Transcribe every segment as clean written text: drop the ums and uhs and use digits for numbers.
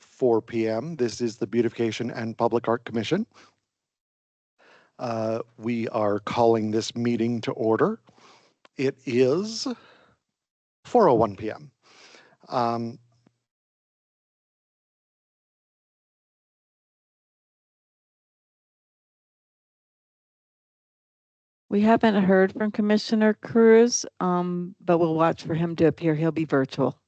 4 p.m. This is the Beautification and Public Art Commission. We are calling this meeting to order. It is 4:01 p.m. We haven't heard from Commissioner Cruz, but we'll watch for him to appear. He'll be virtual.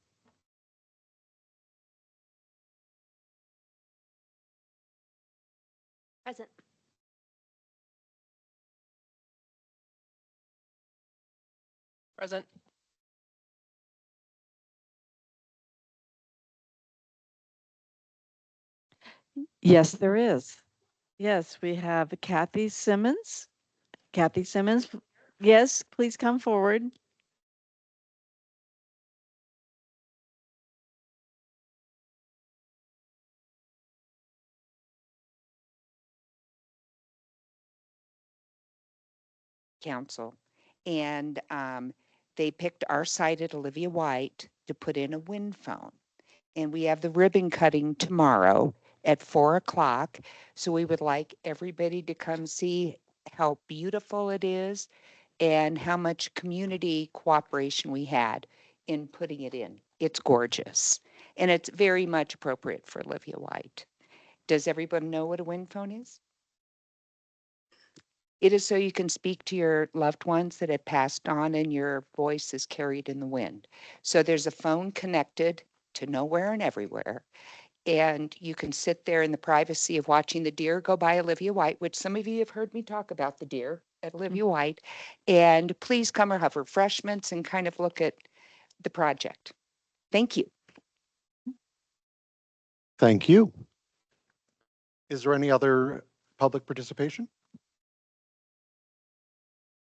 Present. Present. Yes, there is. Yes, we have Kathy Simmons. Kathy Simmons, yes, please come forward. Council, and they picked our site at Olivia White to put in a wind phone. And we have the ribbon cutting tomorrow at 4 o'clock. So we would like everybody to come see how beautiful it is and how much community cooperation we had in putting it in. It's gorgeous. And it's very much appropriate for Olivia White. Does everybody know what a wind phone is? It is so you can speak to your loved ones that have passed on and your voice is carried in the wind. So there's a phone connected to nowhere and everywhere. And you can sit there in the privacy of watching the deer go by Olivia White, which some of you have heard me talk about the deer at Olivia White. And please come or have refreshments and kind of look at the project. Thank you. Thank you. Is there any other public participation?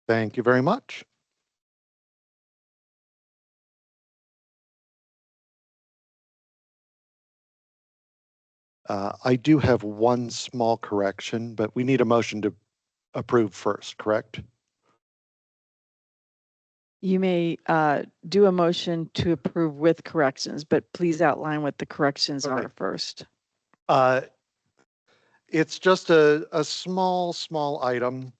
Thank you very much. I do have one small correction, but we need a motion to approve first, correct? You may do a motion to approve with corrections, but please outline what the corrections are first. It's just a small item.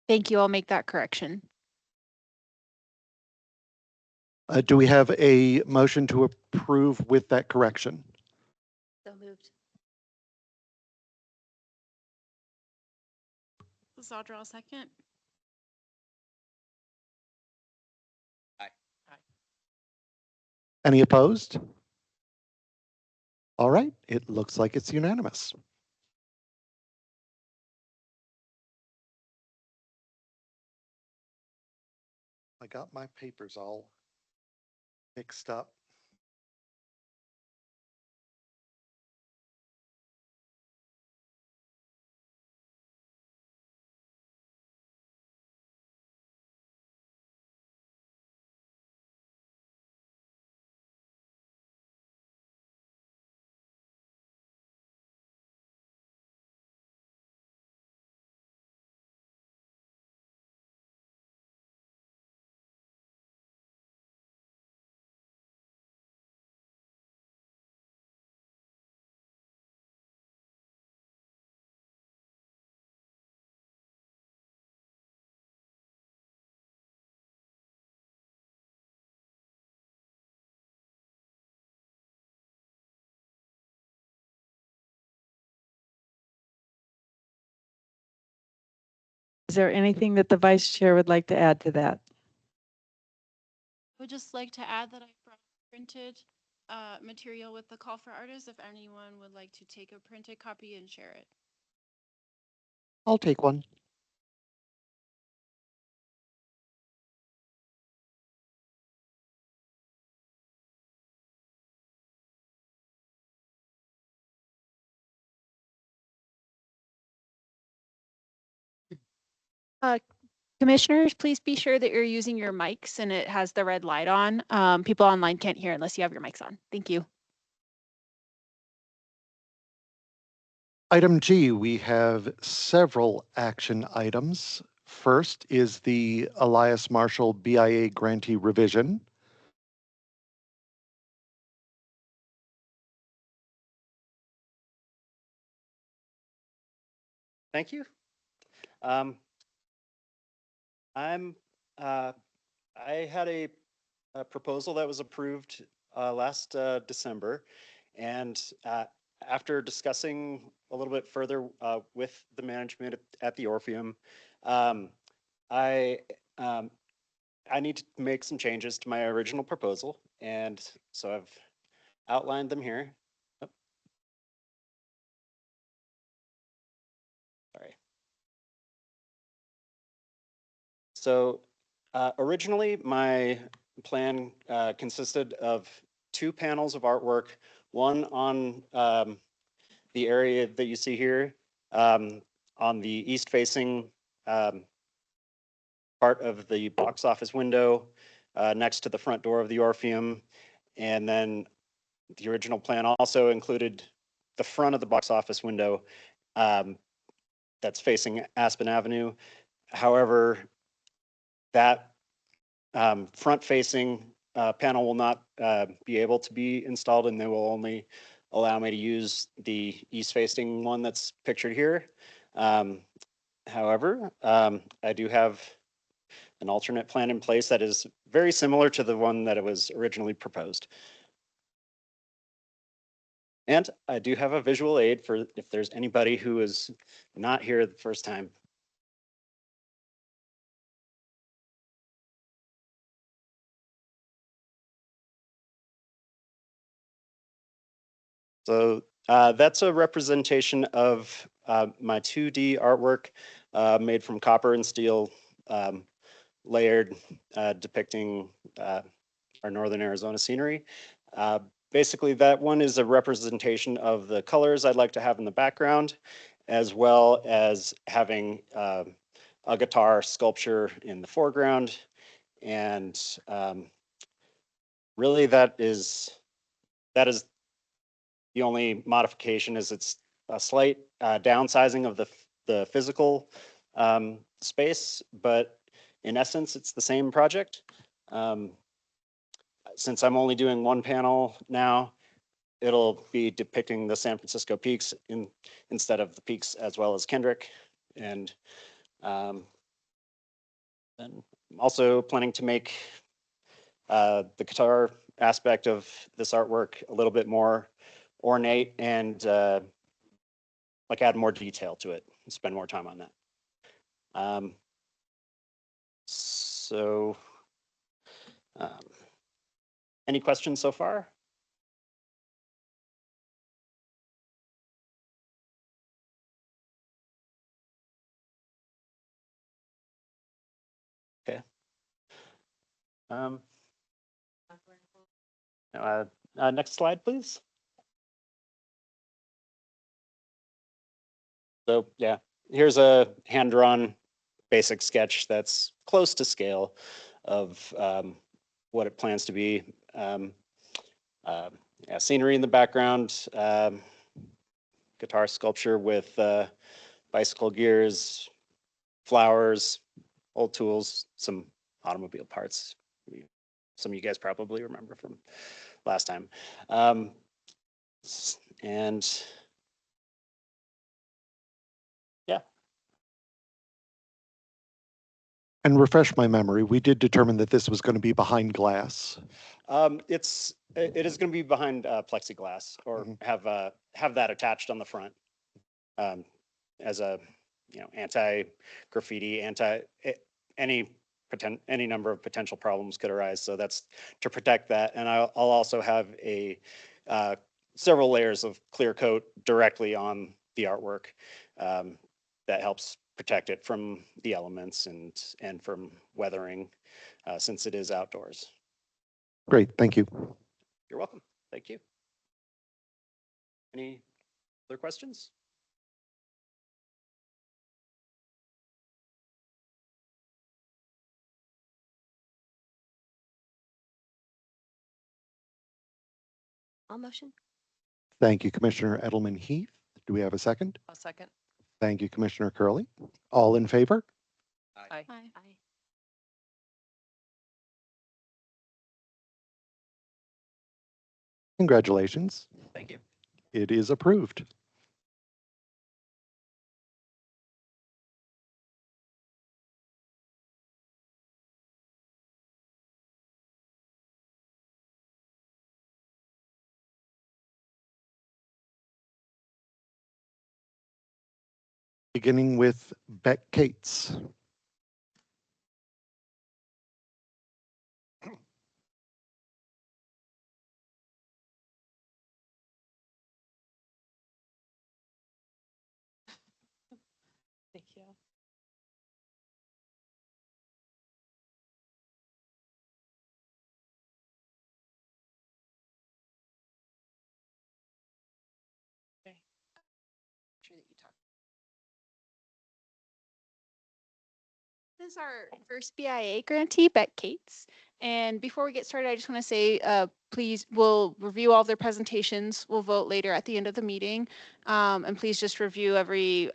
Thank you. I'll make that correction. Do we have a motion to approve with that correction? So moved. Zadra, second. Aye. Any opposed? All right, it looks like it's unanimous. I got my papers all mixed up. Is there anything that the vice chair would like to add to that? I would just like to add that I brought printed material with the call for artists if anyone would like to take a printed copy and share it. I'll take one. Commissioners, please be sure that you're using your mics and it has the red light on. People online can't hear unless you have your mics on. Thank you. Item G, we have several action items. First is the Elias Marshall BIA grantee revision. Thank you. Um, I had a proposal that was approved last December, and after discussing a little bit further with the management at the Orpheum, um, I um, I need to make some changes to my original proposal, and so I've outlined them here. Oh, sorry. So originally, my plan consisted of 2 panels of artwork, one on the area that you see here, on the east-facing part of the box office window, next to the front door of the Orpheum. And then the original plan also included the front of the box office window that's facing Aspen Avenue. However, that front-facing panel will not be able to be installed, and they will only allow me to use the east-facing one that's pictured here. However, I do have an alternate plan in place that is very similar to the one that it was originally proposed. And I do have a visual aid for if there's anybody who is not here the first time. So that's a representation of my 2D artwork made from copper and steel, layered, depicting our Northern Arizona scenery. Basically, that one is a representation of the colors I'd like to have in the background, as well as having a guitar sculpture in the foreground. And really that is the only modification is it's a slight downsizing of the physical space, but in essence, it's the same project. Since I'm only doing one panel now, it'll be depicting the San Francisco peaks instead of the peaks as well as Kendrick. And then I'm also planning to make the guitar aspect of this artwork a little bit more ornate and like add more detail to it and spend more time on that. So any questions so far? Okay. Next slide, please. So yeah, here's a hand-drawn basic sketch that's close to scale of what it plans to be. Yeah, scenery in the background, guitar sculpture with bicycle gears, flowers, old tools, some automobile parts. Some of you guys probably remember from last time. And yeah. And refresh my memory, we did determine that this was going to be behind glass. It is going to be behind plexiglass, or have that attached on the front as a anti-graffiti, any number of potential problems could arise. So that's to protect that, and I'll also have a several layers of clear coat directly on the artwork that helps protect it from the elements and from weathering since it is outdoors. Great, thank you. You're welcome. Thank you. Any other questions? I'll motion. Thank you, Commissioner Edelman Heath. Do we have a second? I'll second. Thank you, Commissioner Curley. All in favor? Aye. Aye. Congratulations. Thank you. It is approved. Beginning with Beck Cates. Thank you. Sure that you talk. This is our first BIA grantee, Beck Cates. And before we get started, I just want to say, please, we'll review all of their presentations. We'll vote later at the end of the meeting. And please just review every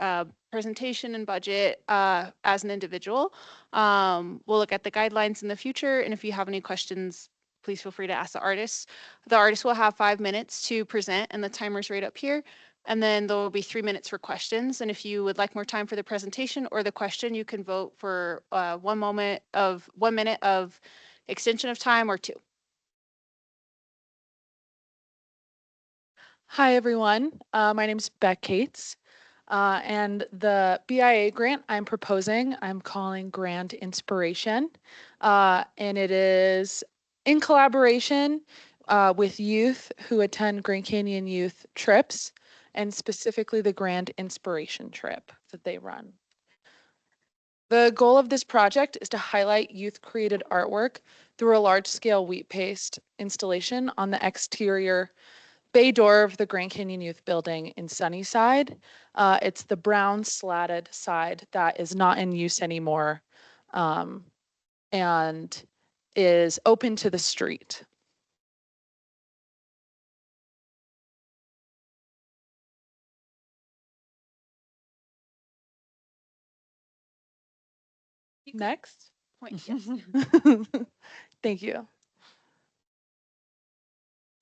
presentation and budget as an individual. We'll look at the guidelines in the future. And if you have any questions, please feel free to ask the artists. The artist will have 5 minutes to present, and the timer's right up here. And then there will be 3 minutes for questions. And if you would like more time for the presentation or the question, you can vote for 1 minute of extension of time or 2. Hi, everyone. My name is Beck Cates. And the BIA grant I'm proposing, I'm calling Grand Inspiration. And it is in collaboration with youth who attend Grand Canyon youth trips, and specifically the Grand Inspiration trip that they run. The goal of this project is to highlight youth-created artwork through a large-scale wheat paste installation on the exterior bay door of the Grand Canyon Youth Building in Sunnyside. It's the brown slatted side that is not in use anymore and is open to the street. Next. Point, yes. Thank you.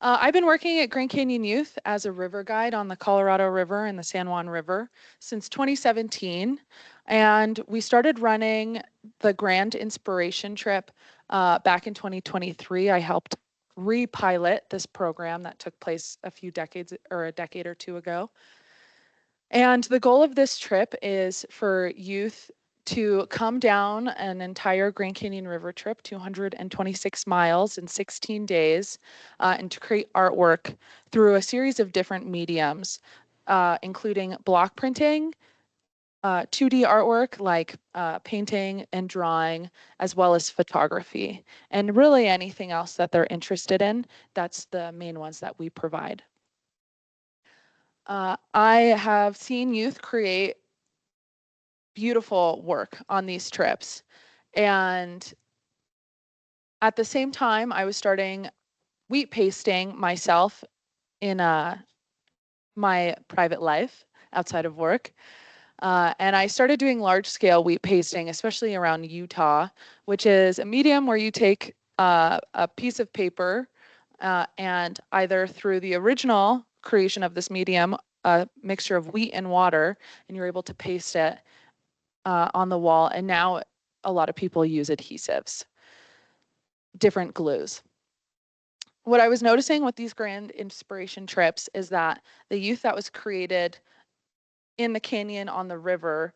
I've been working at Grand Canyon Youth as a river guide on the Colorado River and the San Juan River since 2017. And we started running the Grand Inspiration trip back in 2023. I helped repilot this program that took place a decade or two ago. And the goal of this trip is for youth to come down an entire Grand Canyon River trip, 226 miles in 16 days, and to create artwork through a series of different mediums, including block printing, 2D artwork like painting and drawing, as well as photography, and really anything else that they're interested in. That's the main ones that we provide. I have seen youth create beautiful work on these trips. And at the same time, I was starting wheat pasting myself in my private life outside of work. And I started doing large scale wheat pasting, especially around Utah, which is a medium where you take a piece of paper and either through the original creation of this medium, a mixture of wheat and water, and you're able to paste it on the wall. And now a lot of people use adhesives, different glues. What I was noticing with these Grand Inspiration trips is that the youth that was created in the canyon on the river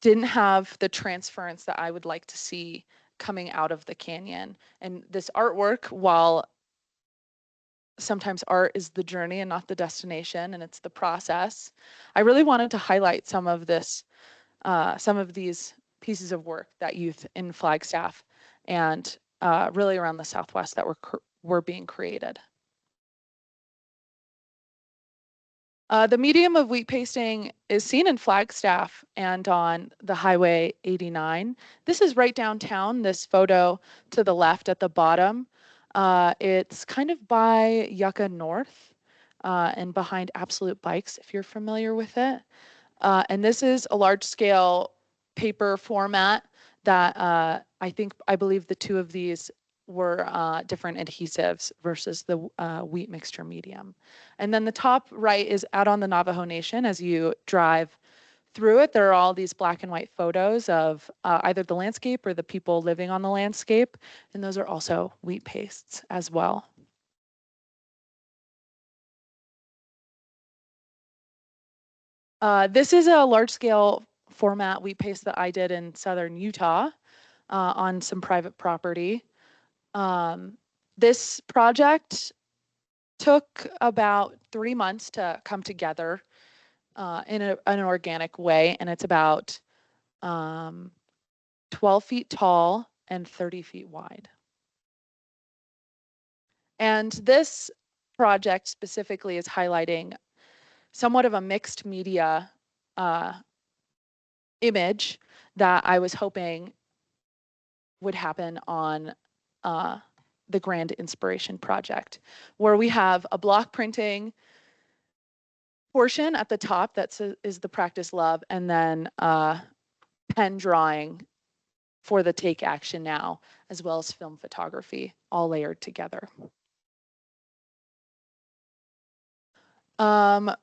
didn't have the transference that I would like to see coming out of the canyon. And this artwork, while sometimes art is the journey and not the destination, and it's the process, I really wanted to highlight some of these pieces of work that youth in Flagstaff and really around the Southwest that were being created. The medium of wheat pasting is seen in Flagstaff and on the Highway 89. This is right downtown, this photo to the left at the bottom. It's kind of by Yucca North and behind Absolute Bikes, if you're familiar with it. And this is a large scale paper format that I believe the two of these were different adhesives versus the wheat mixture medium. And then the top right is out on the Navajo Nation. As you drive through it, there are all these black and white photos of either the landscape or the people living on the landscape. And those are also wheat pastes as well. This is a large scale format wheat paste that I did in southern Utah on some private property. This project took about 3 months to come together in an organic way, and it's about 12 feet tall and 30 feet wide. And this project specifically is highlighting somewhat of a mixed media image that I was hoping would happen on the Grand Inspiration Project, where we have a block printing portion at the top that is the practice love, and then pen drawing for the take action now, as well as film photography, all layered together.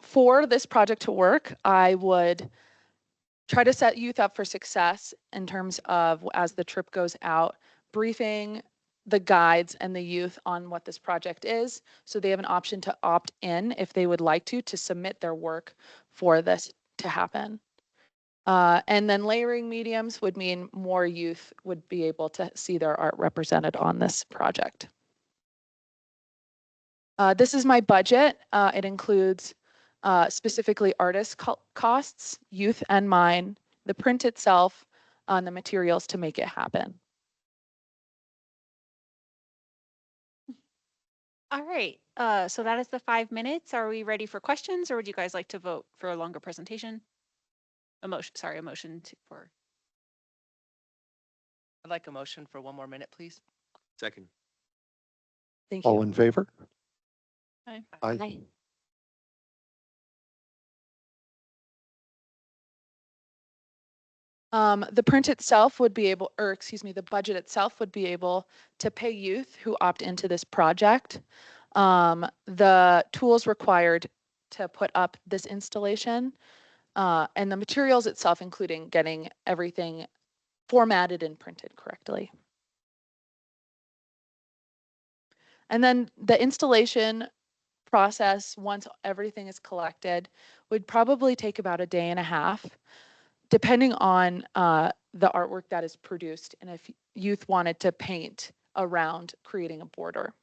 For this project to work, I would try to set youth up for success in terms of, as the trip goes out, briefing the guides and the youth on what this project is, so they have an option to opt in if they would like to submit their work for this to happen. And then layering mediums would mean more youth would be able to see their art represented on this project. This is my budget. It includes specifically artist costs, youth and mine, the print itself, and the materials to make it happen. All right, so that is the 5 minutes. Are we ready for questions, or would you guys like to vote for a longer presentation? A motion for. I'd like a motion for 1 more minute, please. Second. Thank you. All in favor? Aye. Aye. The print itself would be able, or excuse me, the budget itself would be able to pay youth who opt into this project. The tools required to put up this installation and the materials itself, including getting everything formatted and printed correctly. And then the installation process, once everything is collected, would probably take about a day and a half, depending on the artwork that is produced and if youth wanted to paint around creating a border.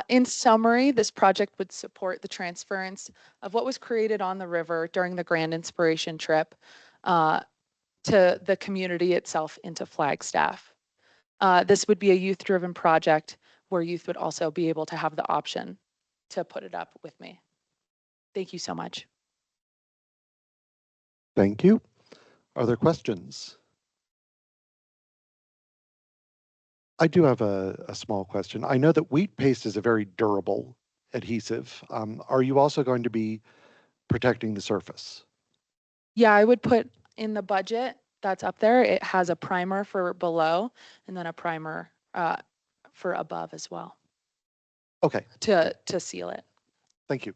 In summary, this project would support the transference of what was created on the river during the Grand Inspiration trip to the community itself into Flagstaff. This would be a youth-driven project where youth would also be able to have the option to put it up with me. Thank you so much. Thank you. Are there questions? I do have a small question. I know that wheat paste is a very durable adhesive. Are you also going to be protecting the surface? Yeah, I would put in the budget that's up there. It has a primer for below and then a primer for above as well. Okay. To seal it. Thank you.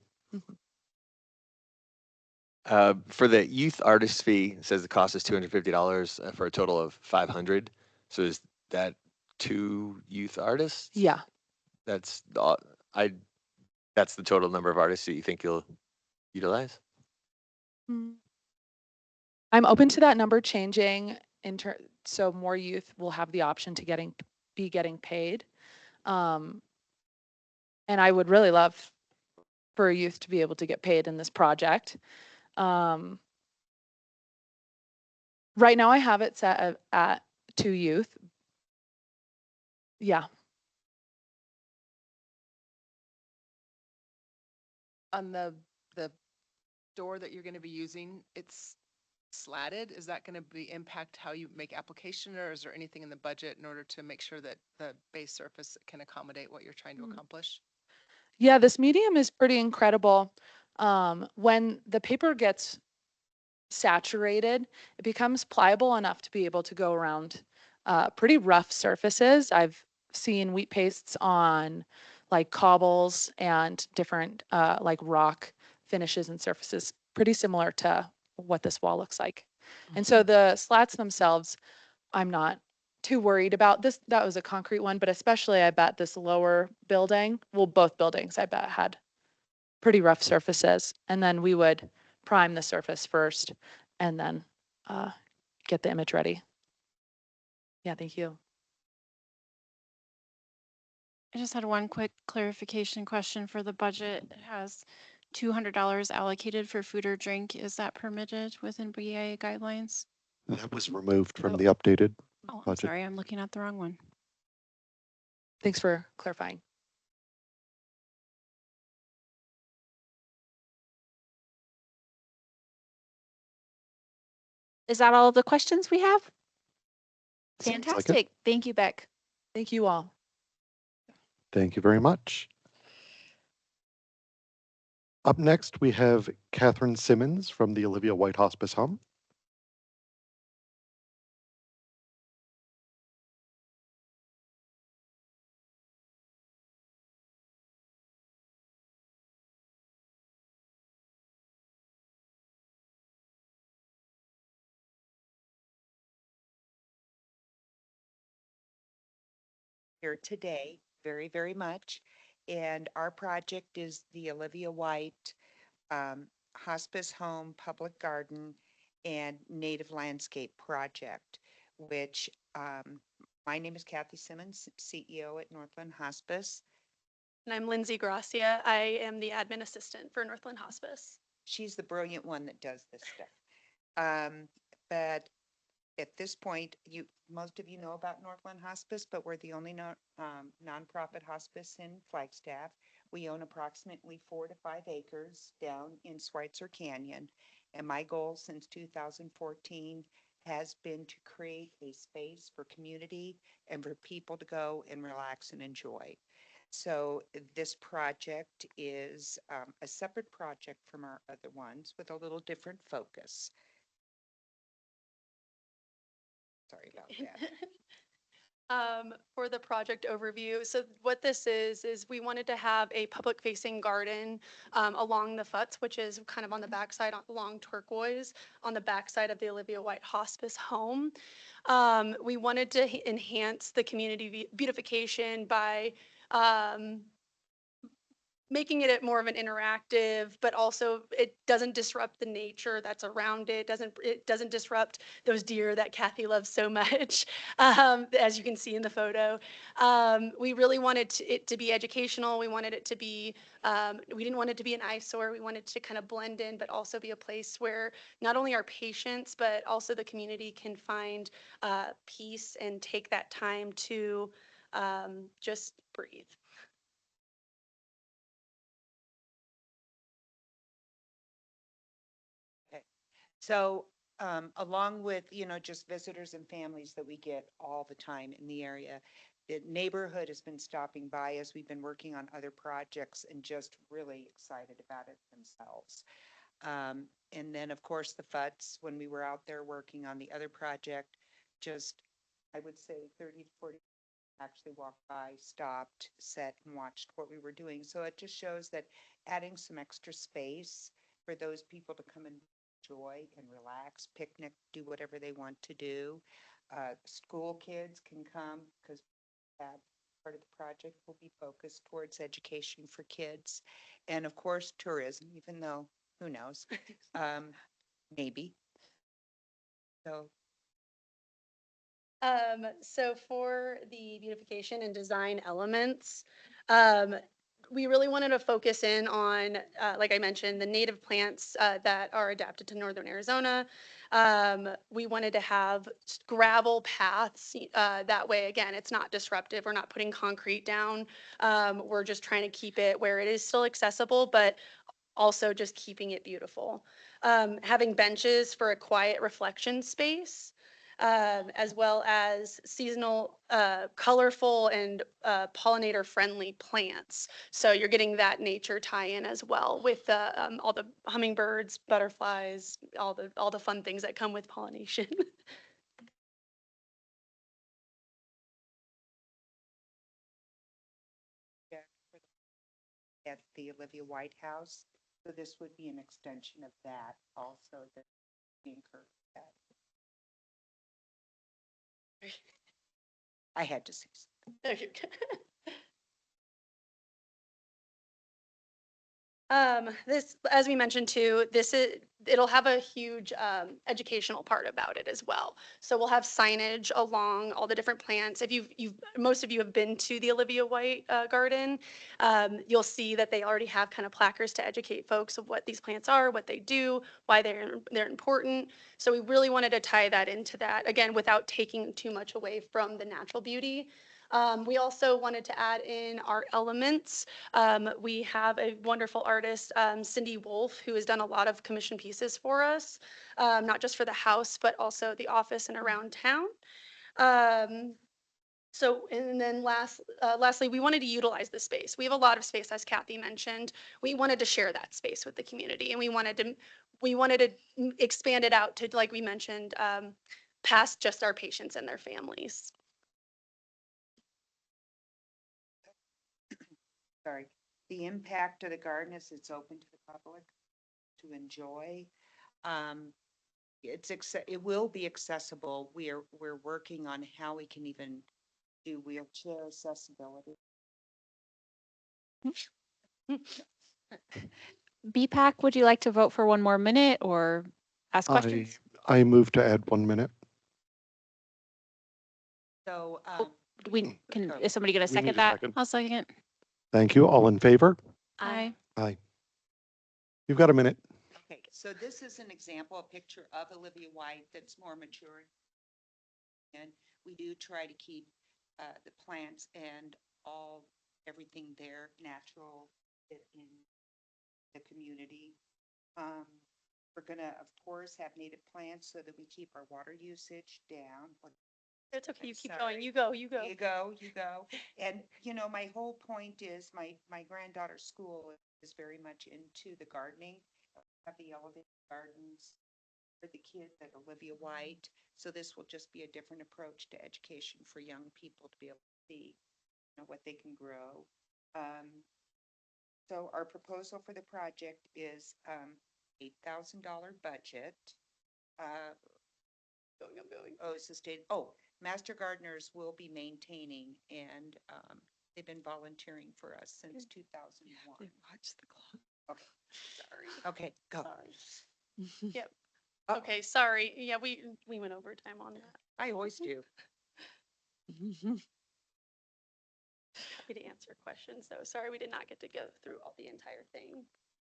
For the youth artist fee, it says the cost is $250 for a total of 500. So is that 2 youth artists? Yeah. That's that's the total number of artists that you think you'll utilize? I'm open to that number changing so more youth will have the option to be getting paid. And I would really love for a youth to be able to get paid in this project. Right now I have it set at 2 youth. Yeah. On the door that you're going to be using, it's slatted, is that going to be impact how you make application, or is there anything in the budget in order to make sure that the base surface can accommodate what you're trying to Mm. accomplish? Yeah, this medium is pretty incredible. When the paper gets saturated, it becomes pliable enough to be able to go around pretty rough surfaces. I've seen wheat pastes on like cobbles and different like rock finishes and surfaces, pretty similar to what this wall looks like. And so the slats themselves, I'm not too worried about this. That was a concrete one, but especially I bet this lower building, well, both buildings I bet had pretty rough surfaces. And then we would prime the surface first and then get the image ready. Yeah, thank you. I just had one quick clarification question for the budget. It has $200 allocated for food or drink. Is that permitted within BIA guidelines? That was removed from Oh. the updated Oh, I'm budget. sorry, I'm looking at the wrong one. Thanks for clarifying. Is that all of the questions we have? Seems like it. Fantastic. Thank you, Beck. Thank you all. Thank you very much. Up next, we have Catherine Simmons from the Olivia White Hospice Home. Here today, very, very much. And our project is the Olivia White Hospice Home, Public Garden, and Native Landscape Project, which my name is Kathy Simmons, CEO at Northland Hospice. And I'm Lindsay Gracia. I am the admin assistant for Northland Hospice. She's the brilliant one that does this stuff. But at this point, most of you know about Northland Hospice, but we're the only nonprofit hospice in Flagstaff. We own approximately 4 to 5 acres down in Schweitzer Canyon. And my goal since 2014 has been to create a space for community and for people to go and relax and enjoy. So this project is a separate project from our other ones with a little different focus. Sorry about that. For the project overview, so what this is we wanted to have a public facing garden along the Futz, which is kind of on the backside along Turquoise, on the backside of the Olivia White Hospice Home. We wanted to enhance the community beautification by making it more of an interactive, but also it doesn't disrupt the nature that's around it. It doesn't disrupt those deer that Kathy loves so much, as you can see in the photo. We really wanted it to be educational. We wanted it to be, we didn't want it to be an eyesore. We wanted to kind of blend in, but also be a place where not only our patients, but also the community can find peace and take that time to just breathe. So along with, just visitors and families that we get all the time in the area, the neighborhood has been stopping by as we've been working on other projects and just really excited about it themselves. And then, of course, the FUTs, when we were out there working on the other project, just, I would say 30 to 40 actually walked by, stopped, sat and watched what we were doing. So it just shows that adding some extra space for those people to come and enjoy and relax, picnic, do whatever they want to do. School kids can come because that part of the project will be focused towards education for kids. And of course, tourism, even though who knows, maybe. So So for the beautification and design elements, we really wanted to focus in on, like I mentioned, the native plants that are adapted to Northern Arizona. We wanted to have gravel paths. That way, again, it's not disruptive. We're not putting concrete down. We're just trying to keep it where it is still accessible, but also just keeping it beautiful. having benches for a quiet reflection space, as well as seasonal, colorful and pollinator-friendly plants. So you're getting that nature tie-in as well with all the hummingbirds, butterflies, all the fun things that come with pollination. At the Olivia White House. So this would be an extension of that also that we encourage that. I had to say something. There you go. This, as we mentioned too, it'll have a huge educational part about it as well. So we'll have signage along all the different plants. If most of you have been to the Olivia White Garden, you'll see that they already have kind of placards to educate folks of what these plants are, what they do, why they're important. So we really wanted to tie that into that, again, without taking too much away from the natural beauty. We also wanted to add in our elements. We have a wonderful artist, Cindy Wolf, who has done a lot of commission pieces for us, not just for the house, but also the office and around town. And then lastly, we wanted to utilize the space. We have a lot of space, as Kathy mentioned. We wanted to share that space with the community, and we wanted to expand it out to, like we mentioned, past just our patients and their families. Sorry. The impact of the garden is it's open to the public to enjoy. It will be accessible. We're working on how we can even do wheelchair accessibility. BPAC, would you like to vote for 1 more minute or ask questions? I move to add 1 minute. So, Is somebody going to We need second a that? second. I'll second it. Thank you. All in favor? Aye. Aye. You've got a minute. okay, so this is an example, a picture of Olivia White that's more mature. And we do try to keep the plants and everything there natural in the community. We're gonna, of course, have native plants so that we keep our water usage down. It's okay. You keep Sorry. going. You go. You go. You go, you go. And, my whole point is my granddaughter's school is very much into the gardening. Have the elevated gardens for the kids at Olivia White. So this will just be a different approach to education for young people to be able to see, what they can grow. So our proposal for the project is $8,000 budget. Master gardeners will be maintaining and they've been volunteering for us since 2001. Watch the clock. Okay, Sorry. okay, go. Sorry. Yep. Okay, sorry. Yeah, we went over time on that. I always do. Happy to answer questions though. Sorry, we did not get to go through all the entire thing.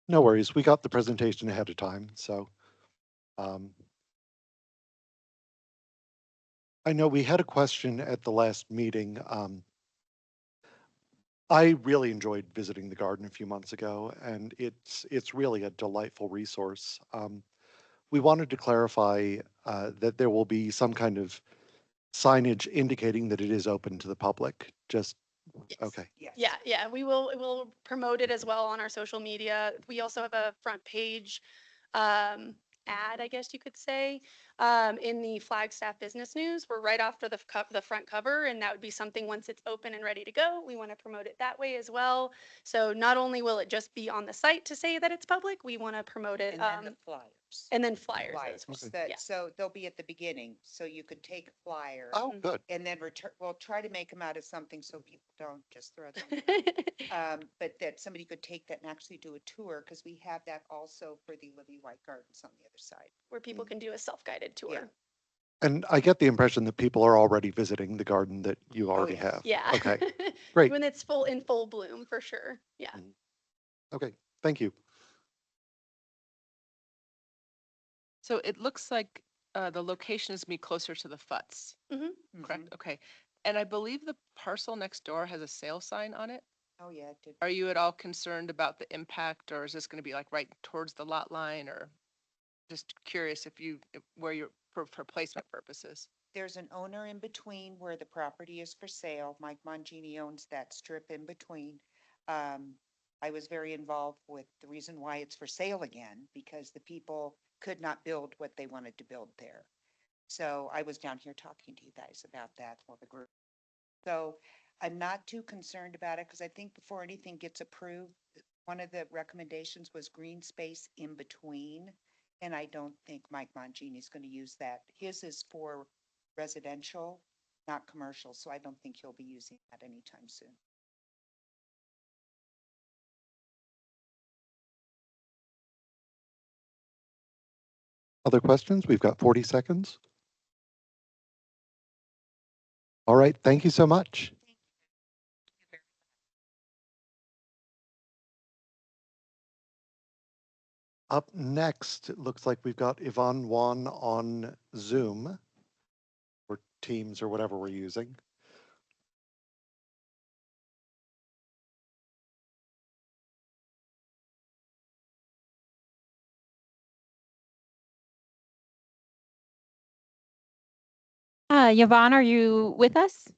No worries. We got the presentation ahead of time, so. I know we had a question at the last meeting. I really enjoyed visiting the garden a few months ago, and it's really a delightful resource. We wanted to clarify that there will be some kind of signage indicating that it is open to the public. Just Yes, okay. yes. Yeah. We'll promote it as well on our social media. We also have a front page ad, I guess you could say, in the Flagstaff Business News. We're right after the front cover, and that would be something once it's open and ready to go. We want to promote it that way as well. So not only will it just be on the site to say that it's public, we want to promote it. And then the flyers. And then flyers Flyers, as well. Yeah. so they'll be at the beginning, so you could take a flyer. Oh, good. And then we'll try to make them out of something so people don't just throw them. But that somebody could take that and actually do a tour, because we have that also for the Olivia White Gardens on the other side. Where people can do a self-guided tour. Yeah. And I get the impression that people are already visiting the garden that you already yes. have. Yeah. Okay, great. When it's in full bloom, for sure. Yeah. Okay, thank you. So it looks like the location is gonna be closer to the Futs, correct? Mhm. Okay. And I believe the parcel next door has a sale sign on it. Oh, yeah, it did. Are you at all concerned about the impact, or is this gonna be like right towards the lot line, or? Just curious where you're, for placement purposes. There's an owner in between where the property is for sale. Mike Mangini owns that strip in between. I was very involved with the reason why it's for sale again, because the people could not build what they wanted to build there. So I was down here talking to you guys about that for the group. So I'm not too concerned about it because I think before anything gets approved, one of the recommendations was green space in between. And I don't think Mike Mangini is going to use that. His is for residential, not commercial, so I don't think he'll be using that anytime soon. Other questions? We've got 40 seconds. All right, thank you so much. Up next, it looks like we've got Yvonne Wan on Zoom or Teams or whatever we're using. Yvonne, are you with us?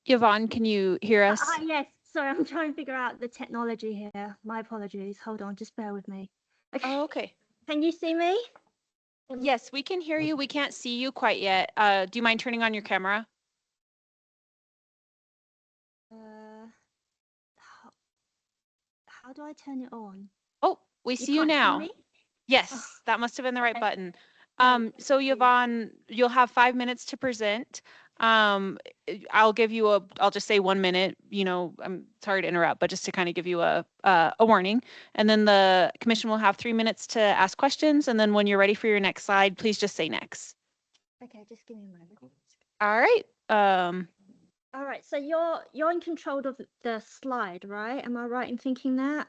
Yvonne, can you hear us? Yes, sorry, I'm trying to figure out the technology here. My apologies. Hold on, just bear with me. Oh, okay. Can you see me? Yes, we can hear you. We can't see you quite yet. Do you mind turning on your camera? How do I turn it on? Oh, we see you can't now. me? Yes, that must have been the right okay. button. Great, So thank you. Yvonne, you'll have 5 minutes to present. I'll just say 1 minute, I'm sorry to interrupt, but just to kind of give you a warning. And then the commission will have 3 minutes to ask questions. And then when you're ready for your next slide, please just say next. Okay, just give me a moment. All right. All right, so you're in control of the slide, right? Am I right in thinking that?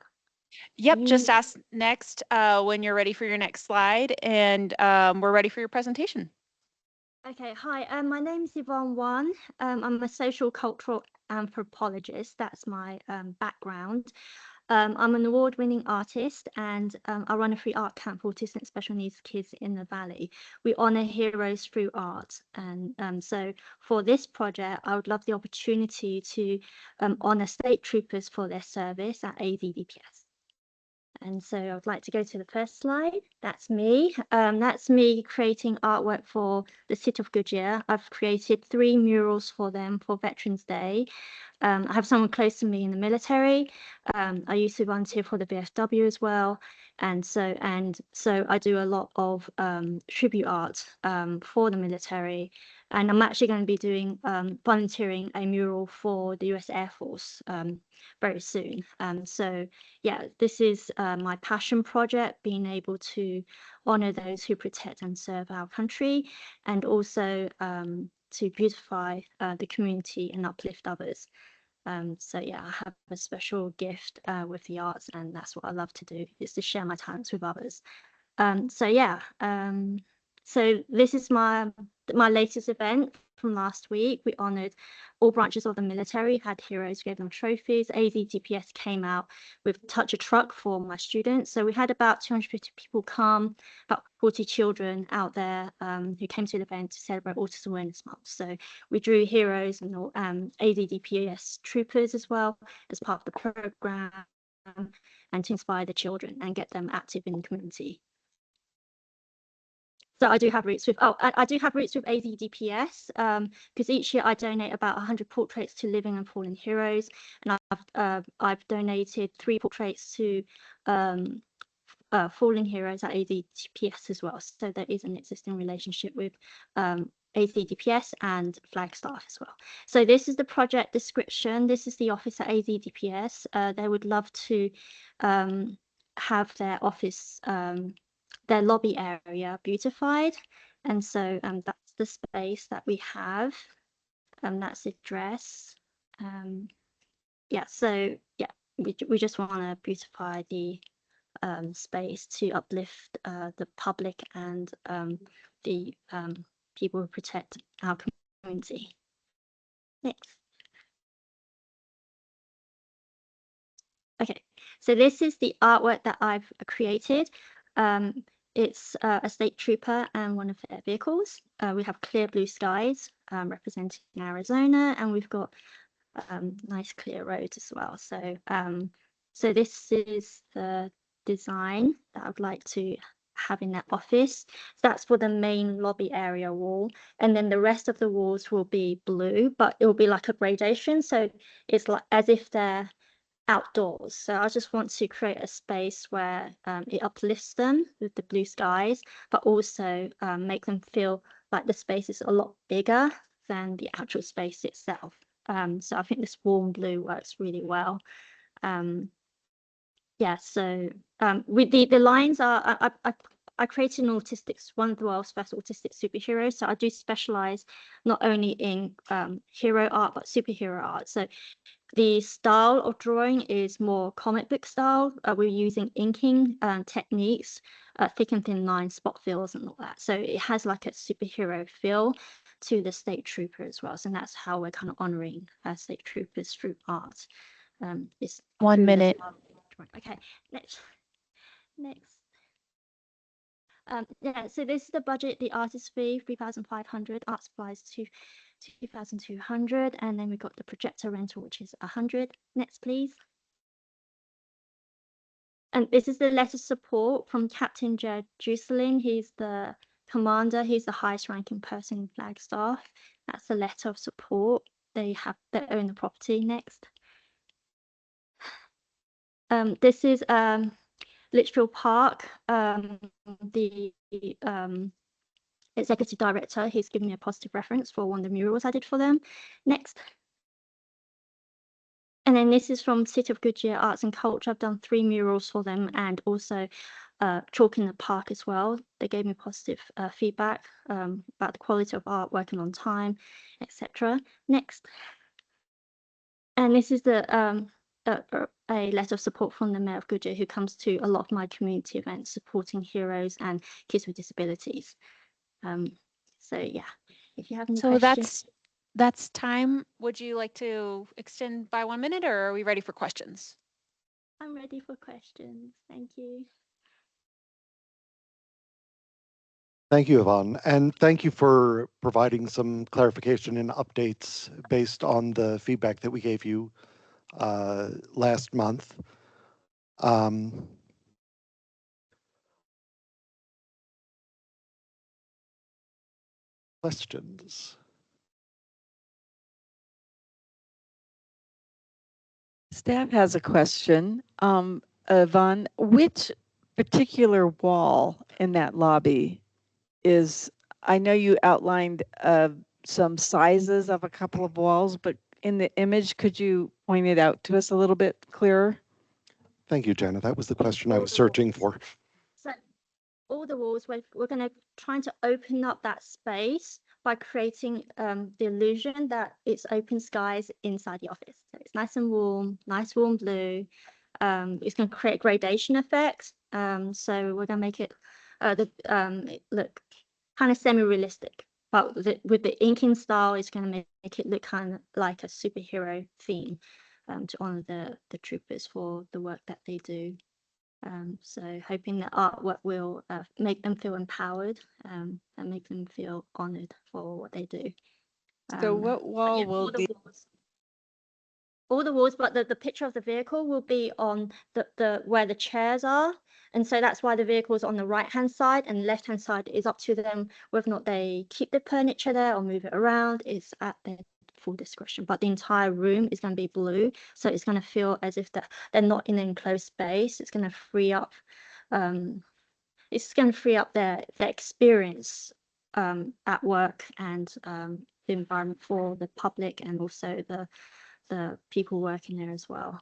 Yep, just ask next when you're ready for your next slide, and we're ready for your presentation. Okay, hi, my name's Yvonne Wan. I'm a social cultural anthropologist. That's my background. I'm an award-winning artist, and I run a free art camp for autistic and special needs kids in the Valley. We honor heroes through art, and so for this project, I would love the opportunity to honor state troopers for their service at AZDPS. And so I would like to go to the first slide. That's me. That's me creating artwork for the City of Goodyear. I've created 3 murals for them for Veterans Day. I have someone close to me in the military. I used to volunteer for the VFW as well. And so I do a lot of tribute art for the military. And I'm actually going to be doing volunteering a mural for the US Air Force very soon. So yeah, this is my passion project, being able to honor those who protect and serve our country, and also to beautify the community and uplift others. So yeah, I have a special gift with the arts, and that's what I love to do, is to share my talents with others. So yeah, so this is my latest event from last week. We honored all branches of the military, had heroes, gave them trophies. AZDPS came out with Touch a Truck for my students. So we had about 250 people come, about 40 children out there who came to the event to celebrate Autism Awareness Month. So we drew heroes and AZDPS troopers as well as part of the program, and to inspire the children and get them active in the community. So I do have roots with, I do have roots with AZDPS because each year I donate about 100 portraits to living and fallen heroes, and I've donated 3 portraits to fallen heroes at AZDPS as well. So there is an existing relationship with AZDPS and Flagstaff as well. So this is the project description. This is the office at AZDPS. They would love to have their office, their lobby area beautified, and so that's the space that we have. That's the dress. Yeah, so yeah, we just want to beautify the space to uplift the public and the people who protect our community. Next. Okay, so this is the artwork that I've created. It's a state trooper and one of their vehicles. We have clear blue skies representing Arizona, and we've got nice clear roads as well. So, so this is the design that I'd like to have in that office. So that's for the main lobby area wall, and then the rest of the walls will be blue, but it will be like a gradation. So it's like as if they're outdoors. So I just want to create a space where it uplifts them with the blue skies, but also make them feel like the space is a lot bigger than the actual space itself. So I think this warm blue works really well. Yeah, so with the lines are, I created an one of the world's first autistic superheroes. So I do specialize not only in hero art, but superhero art. So the style of drawing is more comic book style. We're using inking techniques, thick and thin lines, spot fills and all that. So it has like a superhero feel to the state trooper as well. So that's how we're kind of honoring state troopers through art. It's 1 minute. Okay, next. Yeah, so this is the budget, the artist fee, 3,500, art supplies 2,200, and then we've got the projector rental, which is 100. Next, please. And this is the letter of support from Captain Jed Juselin. He's the commander. He's the highest ranking person in Flagstaff. That's the letter of support. They own the property. Next. This is Litchfield Park. The executive director, he's given me a positive reference for one of the murals I did for them. Next. And then this is from City of Goodyear Arts and Culture. I've done 3 murals for them, and also Chalk in the Park as well. They gave me positive feedback about the quality of art, working on time, etc. Next. And this is a letter of support from the Mayor of Goodyear, who comes to a lot of my community events supporting heroes and kids with disabilities. So yeah, if you have any So questions. that's time. Would you like to extend by 1 minute, or are we ready for questions? I'm ready for questions. Thank you. Thank you, Yvonne. And thank you for providing some clarification and updates based on the feedback that we gave you last month. Questions? Staff has a question. Yvonne, which particular wall in that lobby is, I know you outlined some sizes of a couple of walls, but in the image, could you point it out to us a little bit clearer? Thank you, Jenna. That was the question I was searching for. So all the walls, we're going to trying to open up that space by creating the illusion that it's open skies inside the office. So it's nice and warm, nice warm blue. It's going to create gradation effects. So we're going to make it look kind of semi-realistic, but with the inking style, it's going to make it look kind of like a superhero theme to honor the troopers for the work that they do. So hoping that artwork will make them feel empowered and make them feel honored for what they do. So what wall yeah, will be? All the walls, but the picture of the vehicle will be on the where the chairs are, and so that's why the vehicle is on the right hand side, and left hand side is up to them whether or not they keep the furniture there or move it around. It's at their full discretion, but the entire room is going to be blue, so it's going to feel as if they're not in an enclosed space. It's going to free up their experience at work and the environment for the public, and also the people working there as well.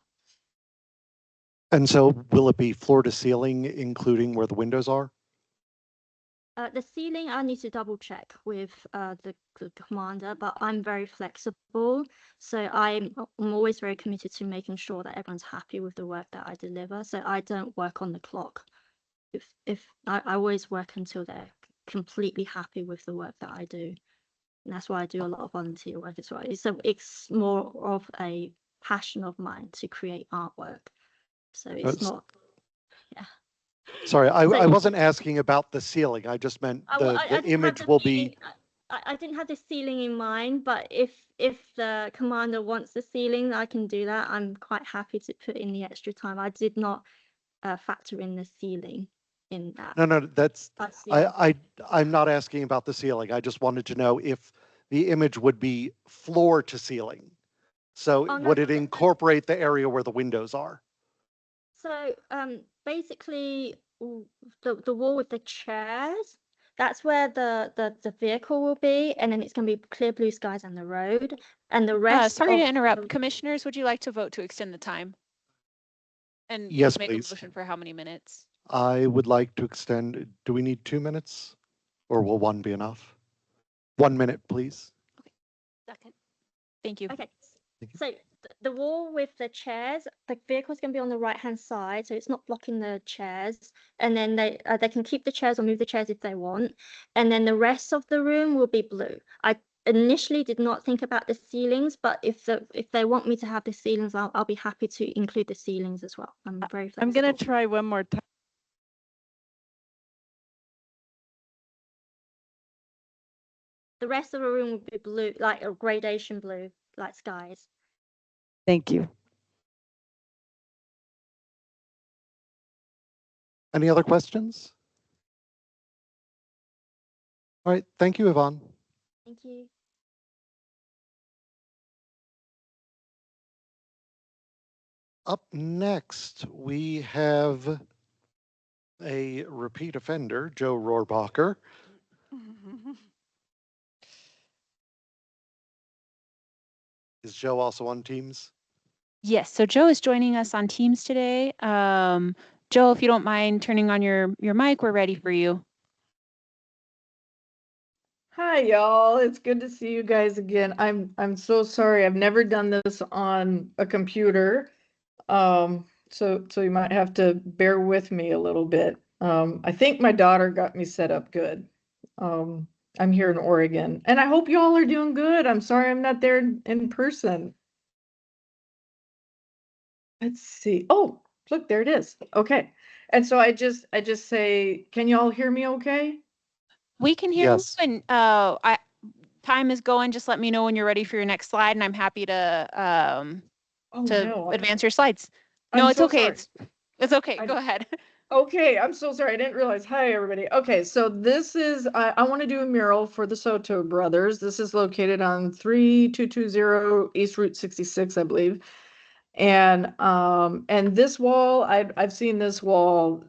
And so will it be floor to ceiling, including where the windows are? The ceiling, I need to double check with the commander, but I'm very flexible. So I'm always very committed to making sure that everyone's happy with the work that I deliver. So I don't work on the clock. If I always work until they're completely happy with the work that I do. And that's why I do a lot of volunteer work as well. So it's more of a passion of mine to create artwork. So it's not, yeah. Sorry, I So- wasn't asking about the ceiling. I just meant I the didn't have image the will ceiling- be. I didn't have the ceiling in mind, but if the commander wants the ceiling, I can do that. I'm quite happy to put in the extra time. I did not factor in the ceiling in that. No, that's, I see. I'm not asking about the ceiling. I just wanted to know if the image would be floor to ceiling. So Oh, no, would it no. incorporate the area where the windows are? So basically the wall with the chairs, that's where the vehicle will be, and then it's going to be clear blue skies and the road, and the rest Sorry to of interrupt. the- Commissioners, would you like to vote to extend the time? And Yes, make please. a motion for how many minutes? I would like to extend, do we need 2 minutes? Or will 1 be enough? 1 minute, please. Second. Thank you. Okay. Thank you. So the wall with the chairs, the vehicle's going to be on the right-hand side, so it's not blocking the chairs. And then they can keep the chairs or move the chairs if they want. And then the rest of the room will be blue. I initially did not think about the ceilings, but if they want me to have the ceilings, I'll be happy to include the ceilings as well. I'm very flexible. I'm going to try one more time. The rest of the room will be blue, like a gradation blue, like skies. Thank you. Any other questions? All right, thank you, Yvonne. Thank you. Up next, we have a repeat offender, Joe Rohrbacher. Is Joe also on Teams? Yes, so Joe is joining us on Teams today. Joe, if you don't mind turning on your mic, we're ready for you. Hi, y'all. It's good to see you guys again. I'm so sorry. I've never done this on a computer. So you might have to bear with me a little bit. I think my daughter got me set up good. I'm here in Oregon, and I hope y'all are doing good. I'm sorry I'm not there in person. Let's see. Oh, look, there it is. Okay. And so I just say, can y'all hear me okay? We can hear Yes. you, and time is going. Just let me know when you're ready for your next slide, and I'm happy to Oh, no. advance your slides. I'm No, it's so okay. sorry. It's okay. I- Go ahead. Okay, I'm so sorry. I didn't realize. Hi, everybody. Okay, so this is, I want to do a mural for the Soto brothers. This is located on 3220 East Route 66, I believe. And this wall, I've seen this wall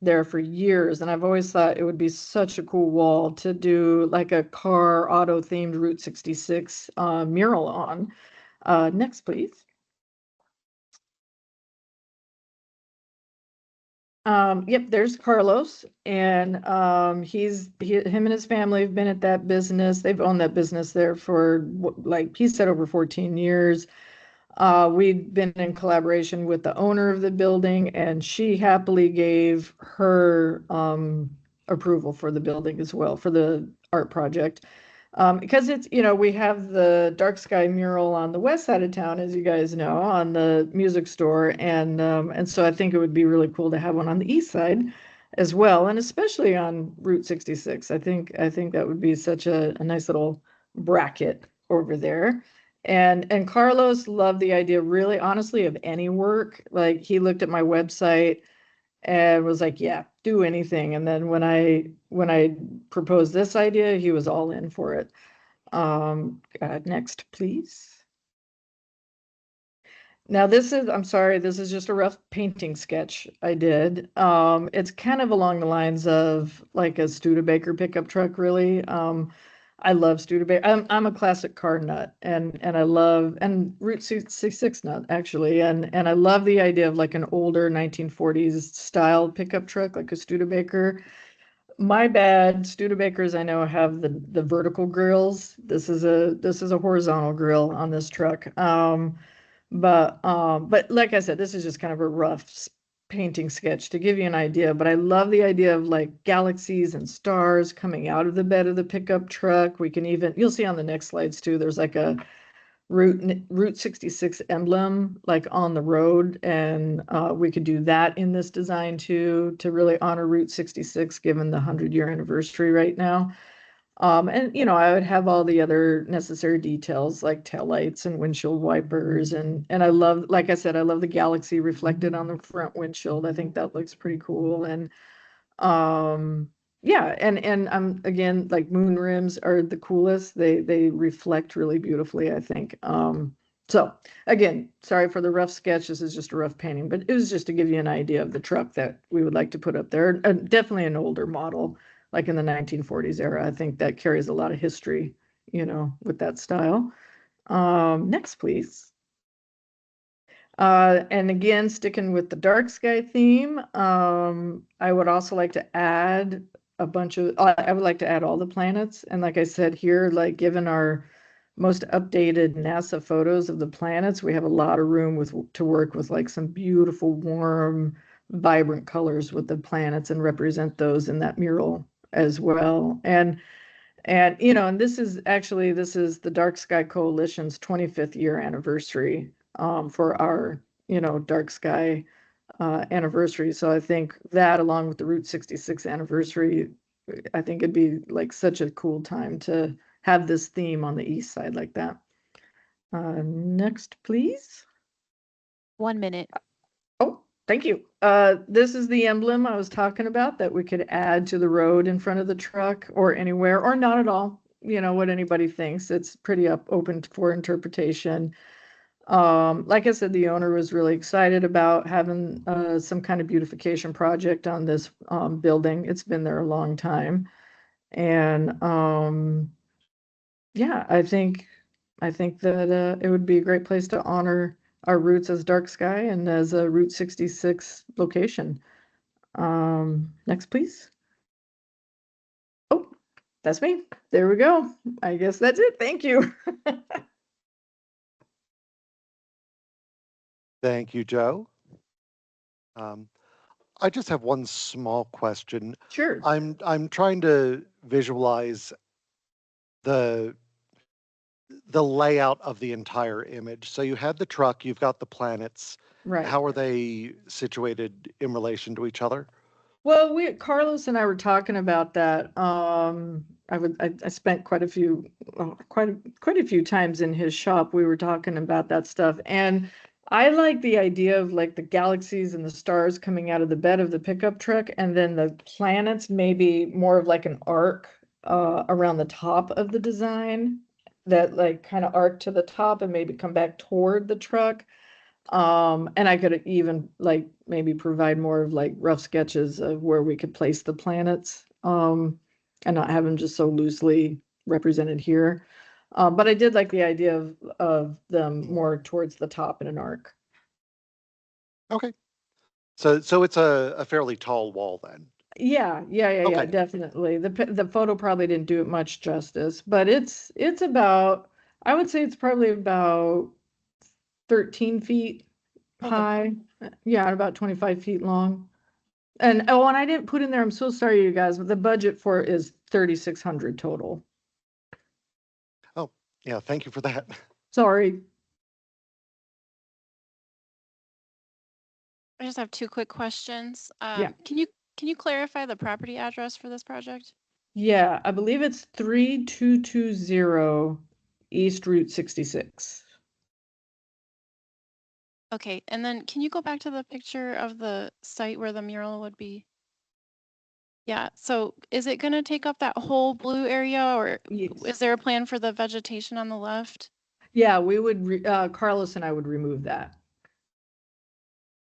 there for years, and I've always thought it would be such a cool wall to do like a car auto themed Route 66 mural on. Next, please. Yep, there's Carlos, and him and his family have been at that business. They've owned that business there for like he said over 14 years. We've been in collaboration with the owner of the building, and she happily gave her approval for the building as well, for the art project. Because it's, we have the dark sky mural on the west side of town, as you guys know, on the music store. And so I think it would be really cool to have one on the east side as well, and especially on Route 66. I think that would be such a nice little bracket over there. And Carlos loved the idea, really, honestly, of any work. Like he looked at my website and was like, yeah, do anything. And then when I proposed this idea, he was all in for it. Next, please. Now I'm sorry, this is just a rough painting sketch I did. It's kind of along the lines of like a Studebaker pickup truck, really. I love Studebaker. I'm a classic car nut, and Route 66 nut actually, and I love the idea of like an older 1940s style pickup truck, like a Studebaker. My bad. Studebakers I know have the vertical grills. This is a horizontal grill on this truck. But like I said, this is just kind of a rough painting sketch to give you an idea. But I love the idea of like galaxies and stars coming out of the bed of the pickup truck. We can even, you'll see on the next slides too, there's like a Route 66 emblem like on the road, and we could do that in this design too to really honor Route 66 given the 100-year anniversary right now. And I would have all the other necessary details like taillights and windshield wipers, and I love, like I said, I love the galaxy reflected on the front windshield. I think that looks pretty cool. And yeah, and again, like moon rims are the coolest. They reflect really beautifully, I think. So again, sorry for the rough sketch. This is just a rough painting, but it was just to give you an idea of the truck that we would like to put up there. Definitely an older model, like in the 1940s era. I think that carries a lot of history, with that style. Next, please. And again, sticking with the dark sky theme, I would also like to add I would like to add all the planets. And like I said here, like given our most updated NASA photos of the planets, we have a lot of room to work with like some beautiful, warm, vibrant colors with the planets and represent those in that mural as well. And and this is the Dark Sky Coalition's 25th year anniversary for our, dark sky anniversary. So I think that along with the Route 66 anniversary, I think it'd be like such a cool time to have this theme on the east side like that. Next, please. 1 minute. Oh, thank you. This is the emblem I was talking about that we could add to the road in front of the truck or anywhere, or not at all. What anybody thinks. It's pretty open for interpretation. Like I said, the owner was really excited about having some kind of beautification project on this building. It's been there a long time. And yeah, I think that it would be a great place to honor our roots as dark sky and as a Route 66 location. Next, please. Oh, that's me. There we go. I guess that's it. Thank you. Thank you, Joe. I just have one small question. Sure. I'm trying to visualize the layout of the entire image. So you had the truck, you've got the planets. Right. How are they situated in relation to each other? Well, Carlos and I were talking about that. I spent quite a few times in his shop. We were talking about that stuff, and I like the idea of like the galaxies and the stars coming out of the bed of the pickup truck, and then the planets maybe more of like an arc around the top of the design that like kind of arc to the top and maybe come back toward the truck. And I could even like maybe provide more of like rough sketches of where we could place the planets, and not have them just so loosely represented here. But I did like the idea of them more towards the top in an arc. Okay. So it's a fairly tall wall then. Yeah, Okay. definitely. The photo probably didn't do it much justice, but it's about, I would say it's probably about 13 feet Okay. high. Yeah, and about 25 feet long. And I didn't put in there, I'm so sorry, you guys, but the budget for it is 3,600 total. Oh, yeah, thank you for that. Sorry. I just have 2 quick questions. Yeah. Can you clarify the property address for this project? Yeah, I believe it's 3220 East Route 66. Okay, and then can you go back to the picture of the site where the mural would be? Yeah, so is it gonna take up that whole blue area, or Yes. is there a plan for the vegetation on the left? Yeah, we would, Carlos and I would remove that.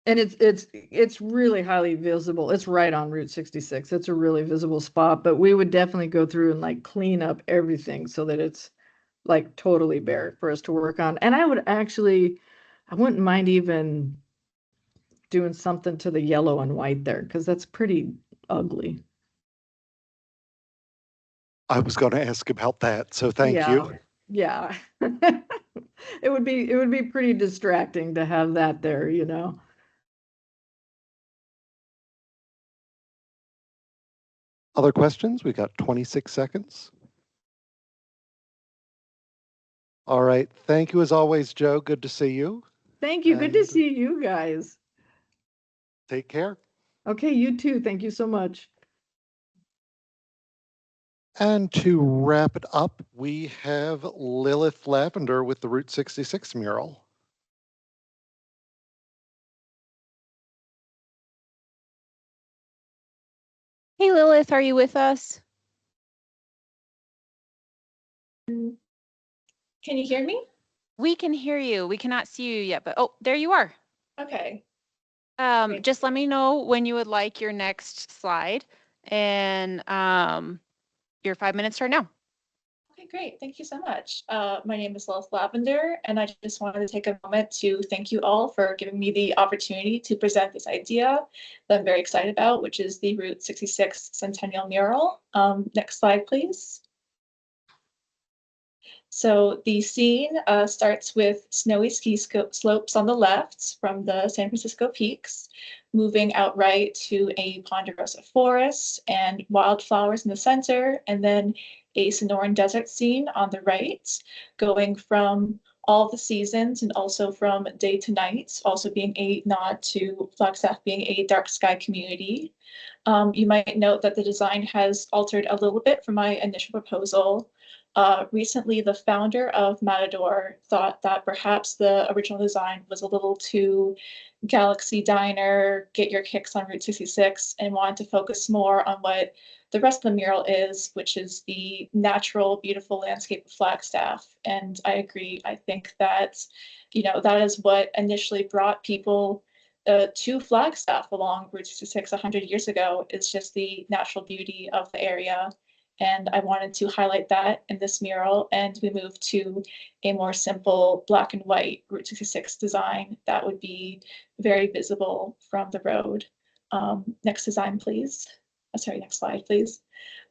And it's really highly visible. It's right on Route 66. It's a really visible spot, but we would definitely go through and like clean up everything so that it's like totally bare for us to work on. And I wouldn't mind even doing something to the yellow and white there because that's pretty ugly. I was going to ask about that, so thank you. Yeah. It would be pretty distracting to have that there, you know. Other questions? We got 26 seconds. All right. Thank you as always, Joe. Good to see you. Thank you. Good to And see you guys. take care. Okay, you too. Thank you so much. And to wrap it up, we have Lilith Lavender with the Route 66 mural. Hey, Lilith, are you with us? Can you hear me? We can hear you. We cannot see you yet, but oh, there you are. Okay. Just let me know when you would like your next slide, and your 5 minutes start now. Okay, great. Thank you so much. My name is Lilith Lavender, and I just wanted to take a moment to thank you all for giving me the opportunity to present this idea that I'm very excited about, which is the Route 66 Centennial Mural. Next slide, please. So the scene starts with snowy ski slopes on the left from the San Francisco peaks, moving outright to a ponderosa forest and wildflowers in the center, and then a Sonoran desert scene on the right, going from all the seasons and also from day to night, also being a nod to Flagstaff being a dark sky community. You might note that the design has altered a little bit from my initial proposal. Recently, the founder of Matador thought that perhaps the original design was a little too Galaxy Diner, get your kicks on Route 66, and wanted to focus more on what the rest of the mural is, which is the natural, beautiful landscape of Flagstaff. And I agree. I think that, that is what initially brought people to Flagstaff along Route 66 100 years ago. Is just the natural beauty of the area. And I wanted to highlight that in this mural, and we moved to a more simple black and white Route 66 design that would be very visible from the road. Next design, please. Sorry, next slide, please.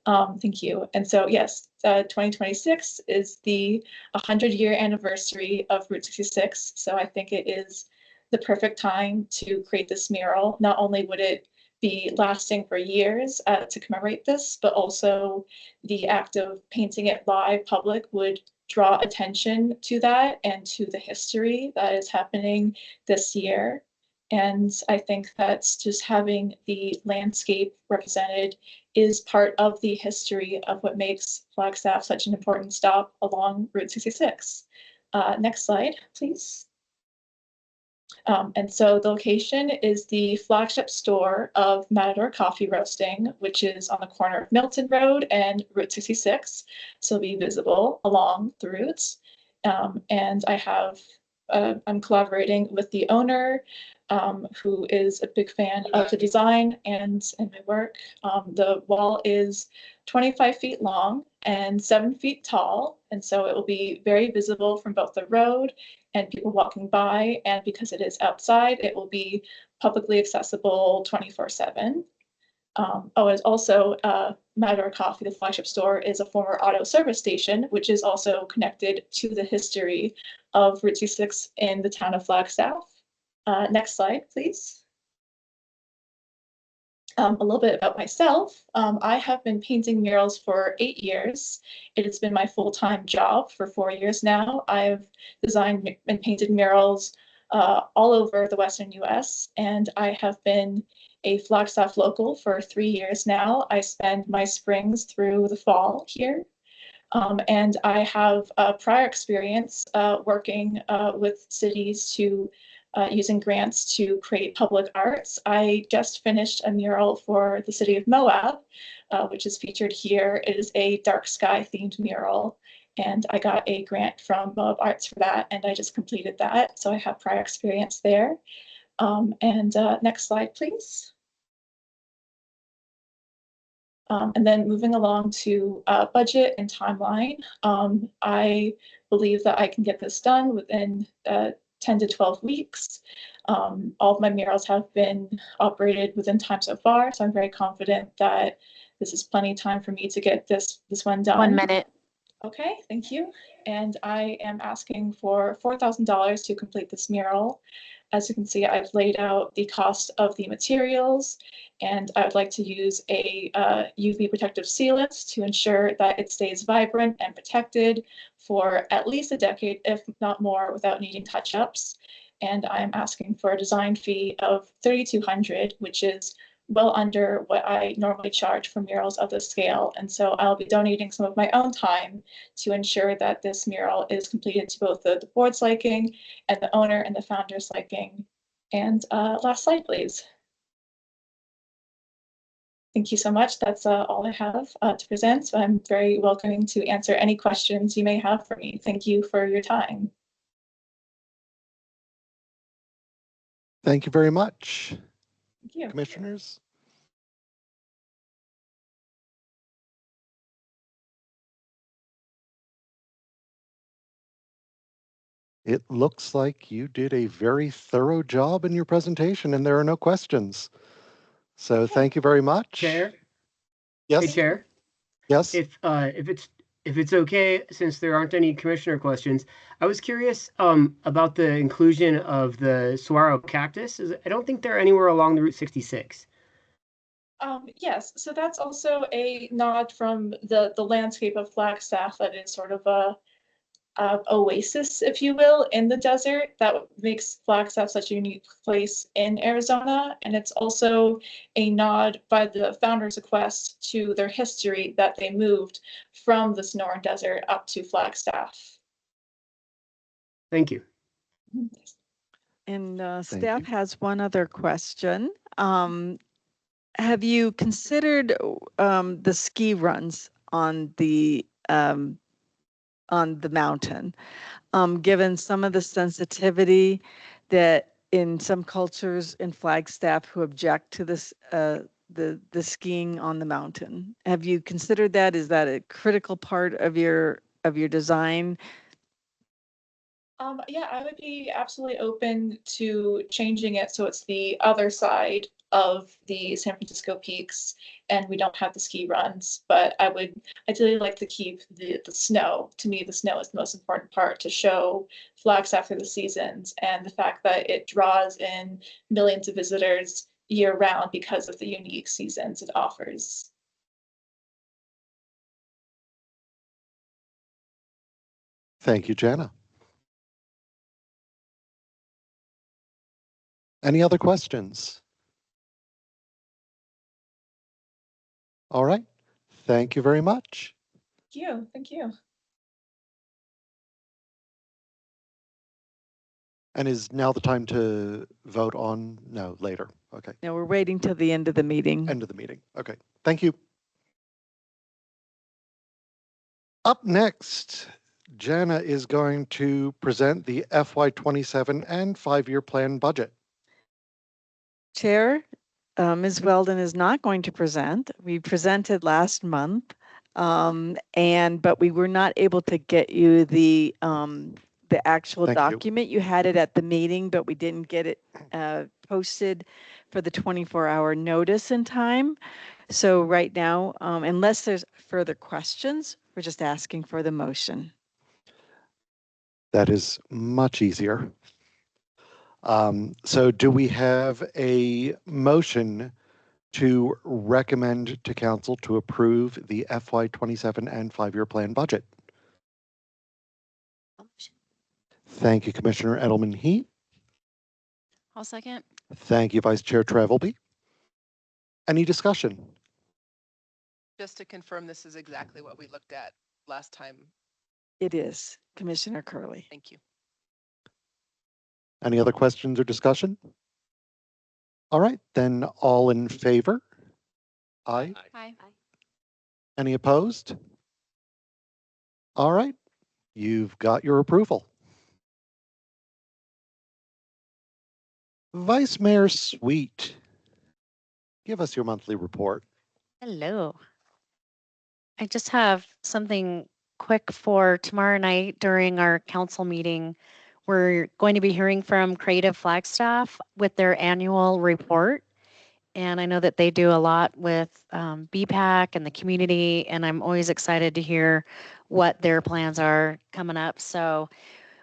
Thank you. And so, yes, 2026 is the 100-year anniversary of Route 66. So I think it is the perfect time to create this mural. Not only would it be lasting for years to commemorate this, but also the act of painting it live public would draw attention to that and to the history that is happening this year. And I think that's just having the landscape represented is part of the history of what makes Flagstaff such an important stop along Route 66. Next slide, please. And so the location is the flagship store of Matador Coffee Roasting, which is on the corner of Milton Road and Route 66. So it'll be visible along the routes. And I'm collaborating with the owner, who is a big fan of the design and my work. The wall is 25 feet long and 7 feet tall. And so it will be very visible from both the road and people walking by. And because it is outside, it will be publicly accessible 24/7. It's also Matador Coffee, the flagship store, is a former auto service station, which is also connected to the history of Route 66 in the town of Flagstaff. Next slide, please. A little bit about myself. I have been painting murals for 8 years. It has been my full-time job for 4 years now. I've designed and painted murals all over the Western US, and I have been a Flagstaff local for 3 years now. I spend my springs through the fall here. And I have a prior experience working with cities to using grants to create public arts. I just finished a mural for the city of Moab, which is featured here. It is a dark sky themed mural, and I got a grant from Moab Arts for that, and I just completed that. So I have prior experience there. Next slide, please. And then moving along to budget and timeline, I believe that I can get this done within 10 to 12 weeks. All of my murals have been operated within time so far, so I'm very confident that This is plenty of time for me to get this one done. 1 minute. Okay, thank you. And I am asking for $4,000 to complete this mural. As you can see, I've laid out the cost of the materials, and I would like to use a UV protective sealant to ensure that it stays vibrant and protected for at least a decade, if not more, without needing touch-ups. And I'm asking for a design fee of $3,200, which is well under what I normally charge for murals of this scale. And so I'll be donating some of my own time to ensure that this mural is completed to both the board's liking and the owner and the founder's liking. And last slide, please. Thank you so much. That's all I have to present. So I'm very welcoming to answer any questions you may have for me. Thank you for your time. Thank you very much. Thank you. Commissioners? It looks like you did a very thorough job in your presentation and there are no questions. So thank you very much. Chair? Yes. Hey, Chair? Yes. If it's okay, since there aren't any commissioner questions, I was curious about the inclusion of the saguaro cactus. I don't think they're anywhere along the Route 66. Yes, so that's also a nod from the landscape of Flagstaff that is sort of a oasis, if you will, in the desert that makes Flagstaff such a unique place in Arizona. And it's also a nod by the founders of Quest to their history that they moved from the Sonoran Desert up to Flagstaff. Thank you. And staff has one other question. Have you considered the ski runs on the mountain, given some of the sensitivity that in some cultures in Flagstaff who object to this, the skiing on the mountain? Have you considered that? Is that a critical part of your design? Yeah, I would be absolutely open to changing it so it's the other side of the San Francisco peaks and we don't have the ski runs, but I would ideally like to keep the snow. To me, the snow is the most important part to show Flagstaff through the seasons and the fact that it draws in millions of visitors year round because of the unique seasons it offers. Thank you, Jana. Any other questions? All right. Thank you very much. Thank you. Thank you. And is now the time to vote on? No, later. Okay. No, we're waiting till the end of the meeting. End of the meeting. Okay. Thank you. Up next, Jana is going to present the FY27 and 5-year plan budget. Chair, Ms. Weldon is not going to present. We presented last month, but we were not able to get you the actual document. You had it at the meeting, but we didn't get it posted for the 24-hour notice in time. So right now, unless there's further questions, we're just asking for the motion. That is much easier. So do we have a motion to recommend to council to approve the FY27 and 5-year plan budget? Thank you, Commissioner Edelman-Heat. I'll second. Thank you, Vice Chair Travelby. Any discussion? Just to confirm, this is exactly what we looked at last time. It is, Commissioner Curley. Thank you. Any other questions or discussion? All right, then all in favor? Aye. Aye. Any opposed? All right, you've got your approval. Vice Mayor Sweet, give us your monthly report. Hello. I just have something quick for tomorrow night during our council meeting. We're going to be hearing from Creative Flagstaff with their annual report. And I know that they do a lot with BPAC and the community, and I'm always excited to hear what their plans are coming up. So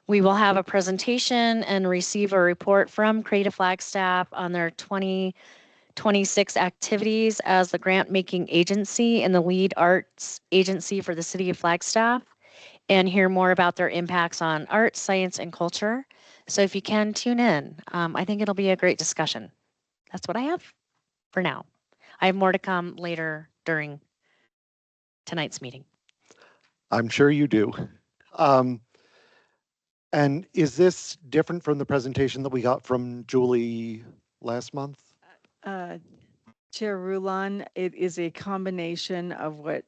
we will have a presentation and receive a report from Creative Flagstaff on their 2026 activities as the grant making agency and the lead arts agency for the city of Flagstaff, and hear more about their impacts on art, science, and culture. So if you can tune in, I think it'll be a great discussion. That's what I have for now. I have more to come later during tonight's meeting. I'm sure you do. And is this different from the presentation that we got from Julie last month? Chair Rulon, it is a combination of what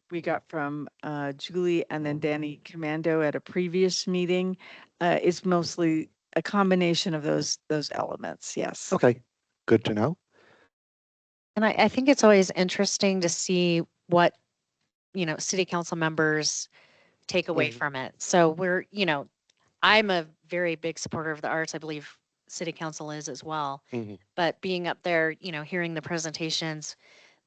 we got from Julie and then Danny Commando at a previous meeting. It's mostly a combination of those elements, yes. Okay, good to know. And I think it's always interesting to see what, city council members take away from it. So I'm a very big supporter of the arts. I believe city council is as well. But being up there, hearing the presentations,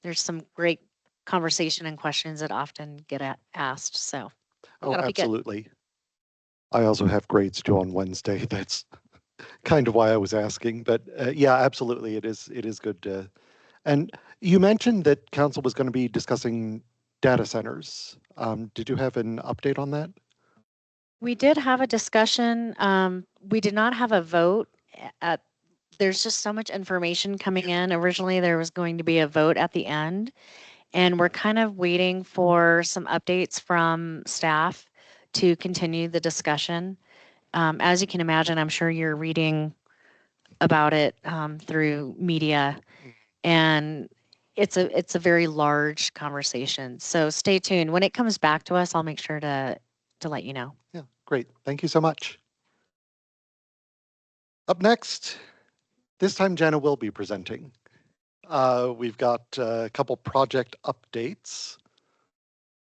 there's some great conversation and questions that often get asked. So Oh, that'll be good. absolutely. I also have grades due on Wednesday. That's kind of why I was asking. But yeah, absolutely, it is good to. And you mentioned that council was going to be discussing data centers. Did you have an update on that? We did have a discussion. We did not have a vote. There's just so much information coming in. Originally, there was going to be a vote at the end, and we're kind of waiting for some updates from staff to continue the discussion. As you can imagine, I'm sure you're reading about it through media, and it's a very large conversation. So stay tuned. When it comes back to us, I'll make sure to let you know. Yeah, great. Thank you so much. Up next, this time Jana will be presenting. We've got a couple project updates.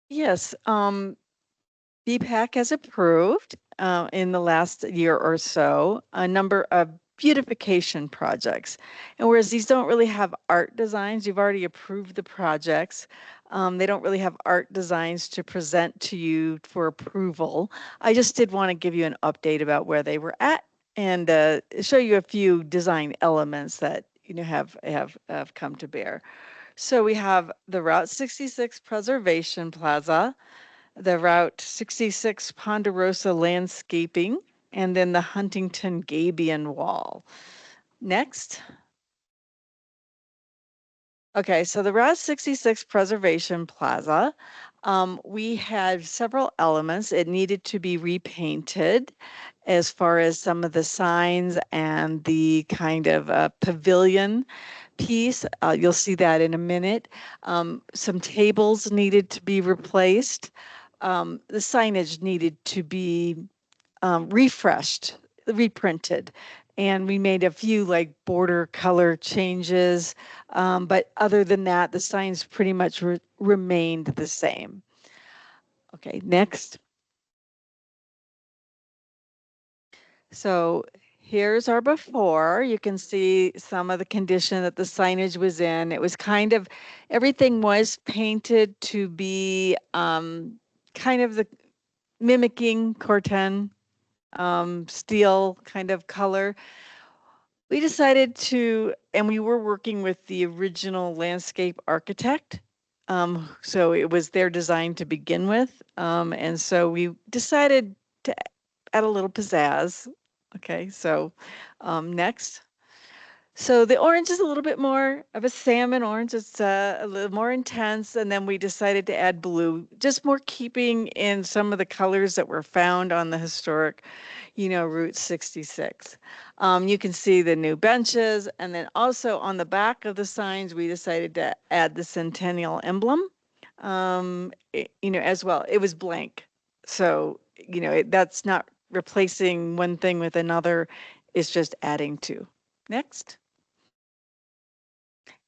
Yes, BPAC has approved in the last year or so a number of beautification projects. And whereas these don't really have art designs, you've already approved the projects. They don't really have art designs to present to you for approval. I just did want to give you an update about where they were at and show you a few design elements that have come to bear. So we have the Route 66 Preservation Plaza, the Route 66 Ponderosa Landscaping, and then the Huntington Gabion Wall. Next. Okay, so the Route 66 Preservation Plaza, we had several elements. It needed to be repainted as far as some of the signs and the kind of pavilion piece. You'll see that in a minute. Some tables needed to be replaced. The signage needed to be refreshed, reprinted. And we made a few like border color changes. But other than that, the signs pretty much remained the same. Okay, next. So here's our before. You can see some of the condition that the signage was in. It was kind of, everything was painted to be kind of the mimicking Corten steel kind of color. We decided to, and we were working with the original landscape architect. So it was their design to begin with. And so we decided to add a little pizzazz. Okay, so next. So the orange is a little bit more of a salmon orange. It's a little more intense. And then we decided to add blue, just more keeping in some of the colors that were found on the historic, Route 66. You can see the new benches. And then also on the back of the signs, we decided to add the centennial emblem, as well. It was blank. So, that's not replacing one thing with another. It's just adding to. Next.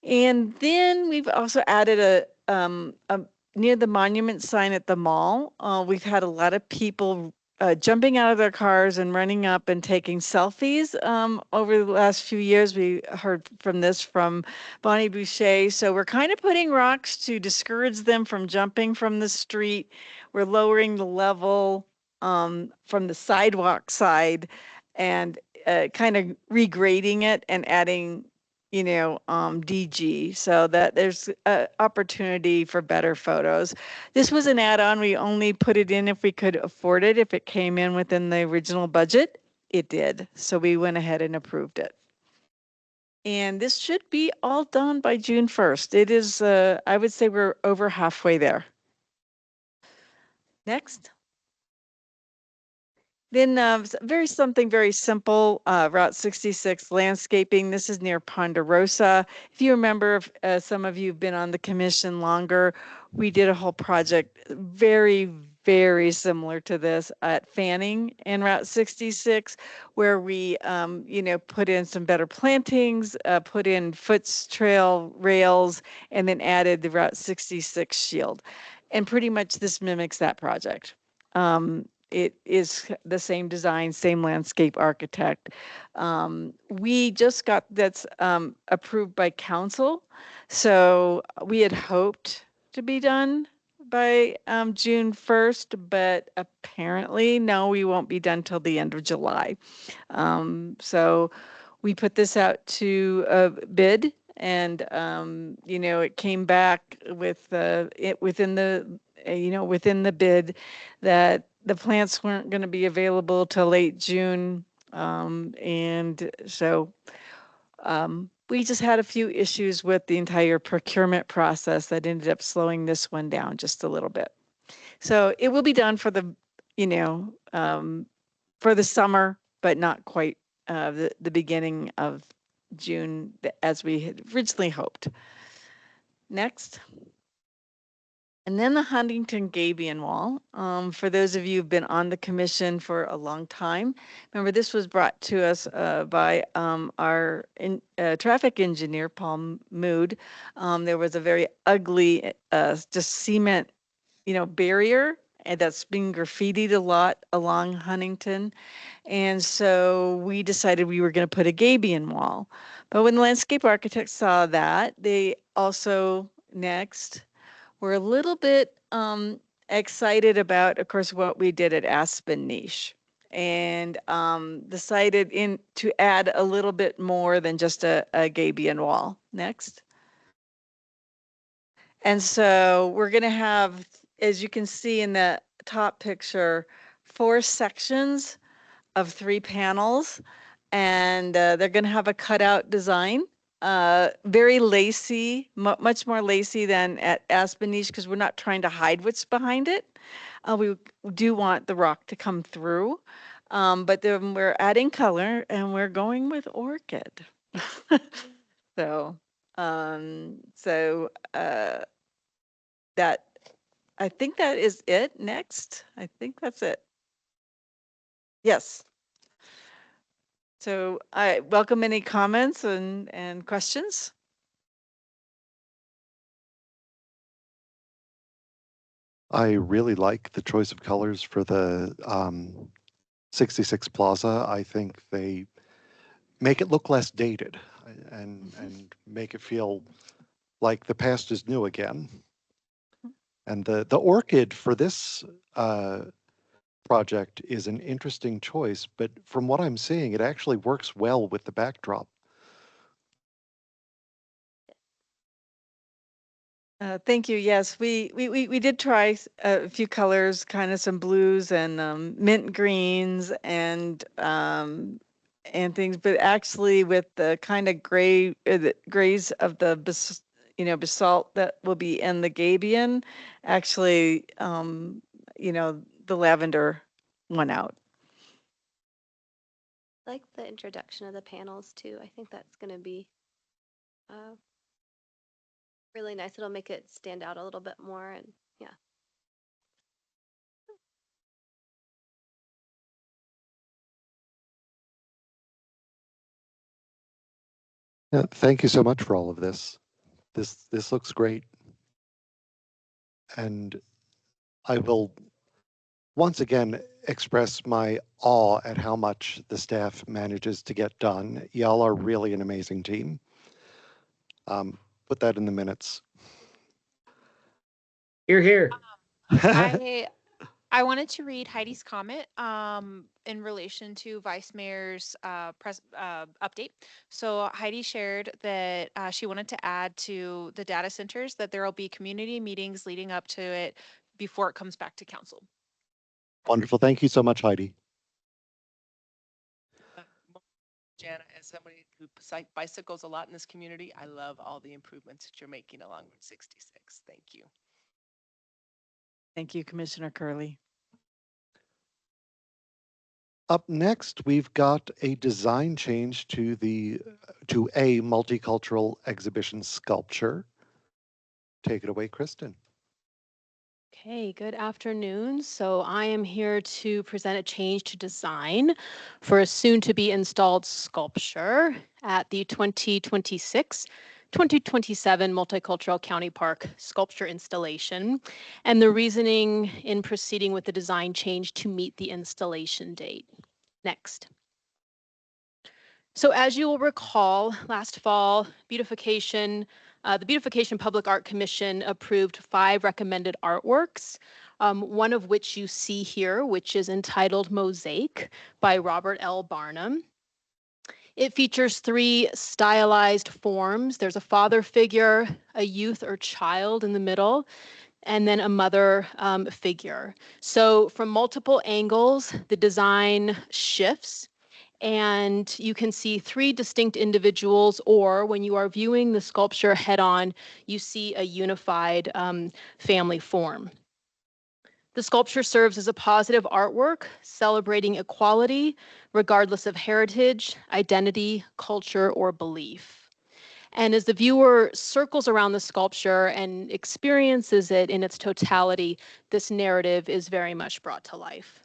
And then we've also added a near the monument sign at the mall. We've had a lot of people jumping out of their cars and running up and taking selfies. Over the last few years, we heard from this from Bonnie Boucher. So we're kind of putting rocks to discourage them from jumping from the street. We're lowering the level from the sidewalk side and kind of regrading it and adding DG, so that there's an opportunity for better photos. This was an add-on. We only put it in if we could afford it. If it came in within the original budget, it did. So we went ahead and approved it. And this should be all done by June 1st. It is, I would say we're over halfway there. Next. Then something very simple, Route 66 landscaping. This is near Ponderosa. If you remember, if some of you have been on the commission longer, we did a whole project very, very similar to this at Fanning and Route 66, where we, put in some better plantings, put in trail rails, and then added the Route 66 shield. And pretty much this mimics that project. It is the same design, same landscape architect. We just got that's approved by council. So we had hoped to be done by June 1st, but apparently no, we won't be done till the end of July. So we put this out to a bid, and it came back with within the bid that the plants weren't going to be available till late June. And so we just had a few issues with the entire procurement process that ended up slowing this one down just a little bit. So it will be done for the, for the summer, but not quite the beginning of June as we had originally hoped. Next. And then the Huntington Gabion Wall. For those of you who've been on the commission for a long time, remember this was brought to us by our traffic engineer, Paul Mood. There was a very ugly, just cement, barrier, and that's been graffitied a lot along Huntington. And so we decided we were going to put a Gabion wall. But when the landscape architects saw that, they also we're a little bit excited about, of course, what we did at Aspen Niche, and decided to add a little bit more than just a Gabion wall. Next. And so we're going to have, as you can see in the top picture, 4 sections of 3 panels, and they're going to have a cutout design. Very lacy, much more lacy than at Aspen Niche, because we're not trying to hide what's behind it. We do want the rock to come through, but then we're adding color and we're going with orchid. So, that, I think that is it. Next, I think that's it. Yes. So I welcome any comments and questions. I really like the choice of colors for the 66 Plaza. I think they make it look less dated and make it feel like the past is new again. And the orchid for this project is an interesting choice, but from what I'm seeing, it actually works well with the backdrop. Thank you. Yes, we did try a few colors, kind of some blues and mint greens and things, but actually with the kind of gray, the grays of the basalt that will be in the Gabion, actually, the lavender won out. I like the introduction of the panels too. I think that's going to be really nice. It'll make it stand out a little bit more, and yeah. Yeah, thank you so much for all of this. This looks great. And I will once again express my awe at how much the staff manages to get done. Y'all are really an amazing team. Put that in the minutes. Here, here. I wanted to read Heidi's comment in relation to Vice Mayor's update. So Heidi shared that she wanted to add to the data centers that there will be community meetings leading up to it before it comes back to council. Wonderful. Thank you so much, Heidi. Jana, as somebody who bicycles a lot in this community, I love all the improvements that you're making along Route 66. Thank you. Thank you, Commissioner Curley. Up next, we've got a design change to a multicultural exhibition sculpture. Take it away, Kristen. Okay, good afternoon. So I am here to present a change to design for a soon to be installed sculpture at the 2026-2027 Multicultural County Park sculpture installation, and the reasoning in proceeding with the design change to meet the installation date. Next. So as you will recall, last fall, Beautification, the Beautification Public Art Commission approved 5 recommended artworks, one of which you see here, which is entitled Mosaic by Robert L. Barnum. It features 3 stylized forms. There's a father figure, a youth or child in the middle, and then a mother figure. So from multiple angles, the design shifts, and you can see 3 distinct individuals, or when you are viewing the sculpture head on, you see a unified family form. The sculpture serves as a positive artwork celebrating equality, regardless of heritage, identity, culture, or belief. And as the viewer circles around the sculpture and experiences it in its totality, this narrative is very much brought to life.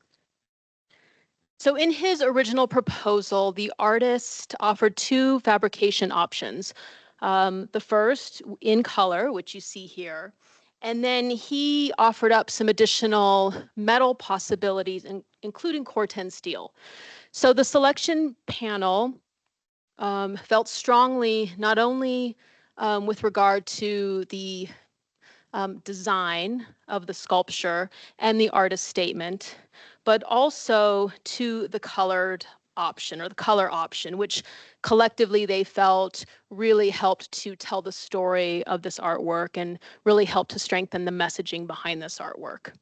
So in his original proposal, the artist offered 2 fabrication options. The first in color, which you see here, and then he offered up some additional metal possibilities, including Corten steel. So the selection panel felt strongly not only with regard to the design of the sculpture and the artist statement, but also to the colored option or the color option, which collectively they felt really helped to tell the story of this artwork and really helped to strengthen the messaging behind this artwork.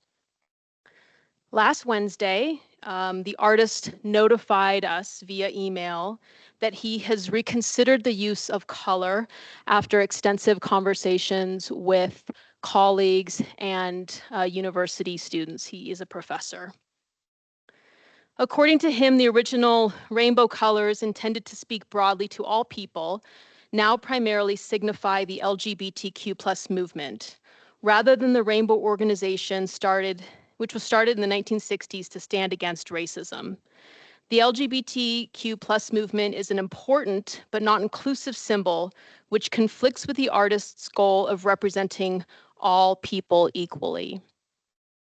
Last Wednesday, the artist notified us via email that he has reconsidered the use of color after extensive conversations with colleagues and university students. He is a professor. According to him, the original rainbow colors intended to speak broadly to all people now primarily signify the LGBTQ+ movement, rather than the rainbow organization which was started in the 1960s to stand against racism. The LGBTQ+ movement is an important but not inclusive symbol which conflicts with the artist's goal of representing all people equally.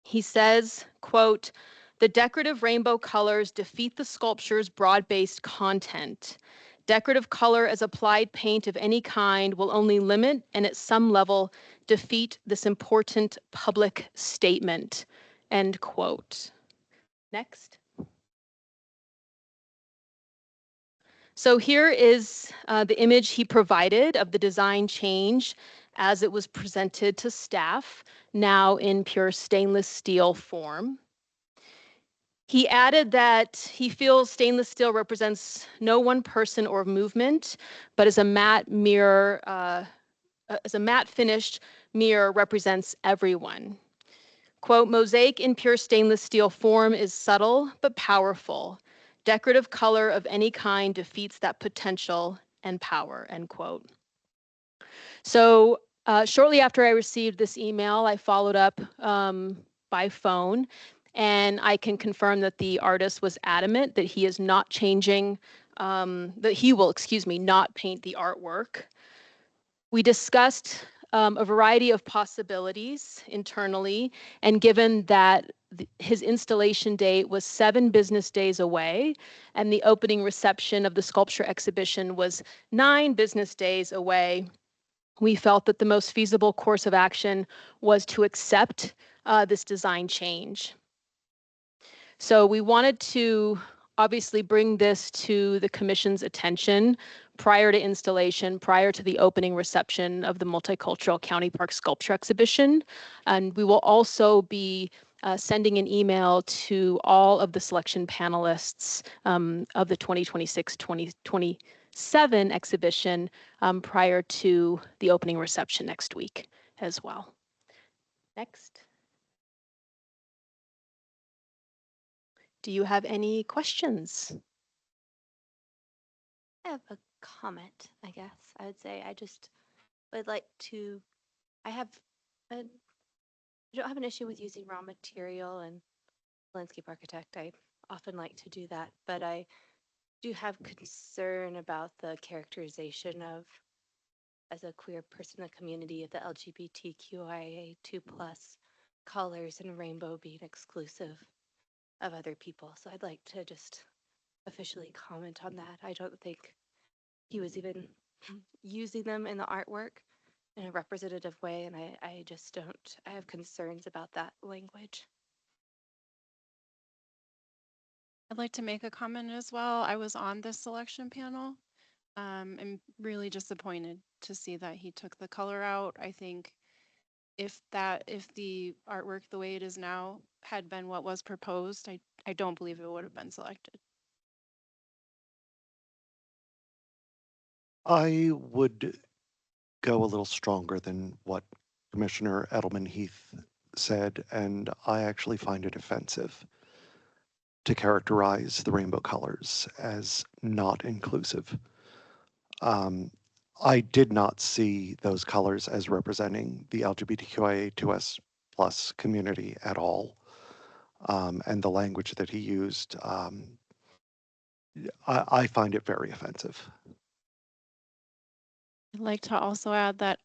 He says, quote, "The decorative rainbow colors defeat the sculpture's broad-based content. Decorative color as applied paint of any kind will only limit and at some level defeat this important public statement," end quote. Next. So here is the image he provided of the design change as it was presented to staff, now in pure stainless steel form. He added that he feels stainless steel represents no one person or movement, but as a matte finished mirror represents everyone. Quote, "Mosaic in pure stainless steel form is subtle but powerful. Decorative color of any kind defeats that potential and power," end quote. So shortly after I received this email, I followed up by phone, and I can confirm that the artist was adamant that he is not changing, that he will, not paint the artwork. We discussed a variety of possibilities internally, and given that his installation date was 7 business days away, and the opening reception of the sculpture exhibition was 9 business days away, we felt that the most feasible course of action was to accept this design change. So we wanted to obviously bring this to the commission's attention prior to installation, prior to the opening reception of the Multicultural County Park Sculpture Exhibition. And we will also be sending an email to all of the selection panelists of the 2026-2027 exhibition prior to the opening reception next week as well. Next. Do you have any questions? I have a comment, I guess. I would say I just would like to, I don't have an issue with using raw material and landscape architect. I often like to do that, but I do have concern about the characterization of, as a queer person in the community, of the LGBTQIA2+ colors and rainbow being exclusive of other people. So I'd like to just officially comment on that. I don't think he was even using them in the artwork in a representative way, and I just don't, I have concerns about that language. I'd like to make a comment as well. I was on this selection panel. I'm really disappointed to see that he took the color out. I think if the artwork the way it is now had been what was proposed, I don't believe it would have been selected. I would go a little stronger than what Commissioner Edelman Heath said, and I actually find it offensive to characterize the rainbow colors as not inclusive. I did not see those colors as representing the LGBTQIA2S plus community at all. And the language that he used, I find it very offensive. I'd like to also add that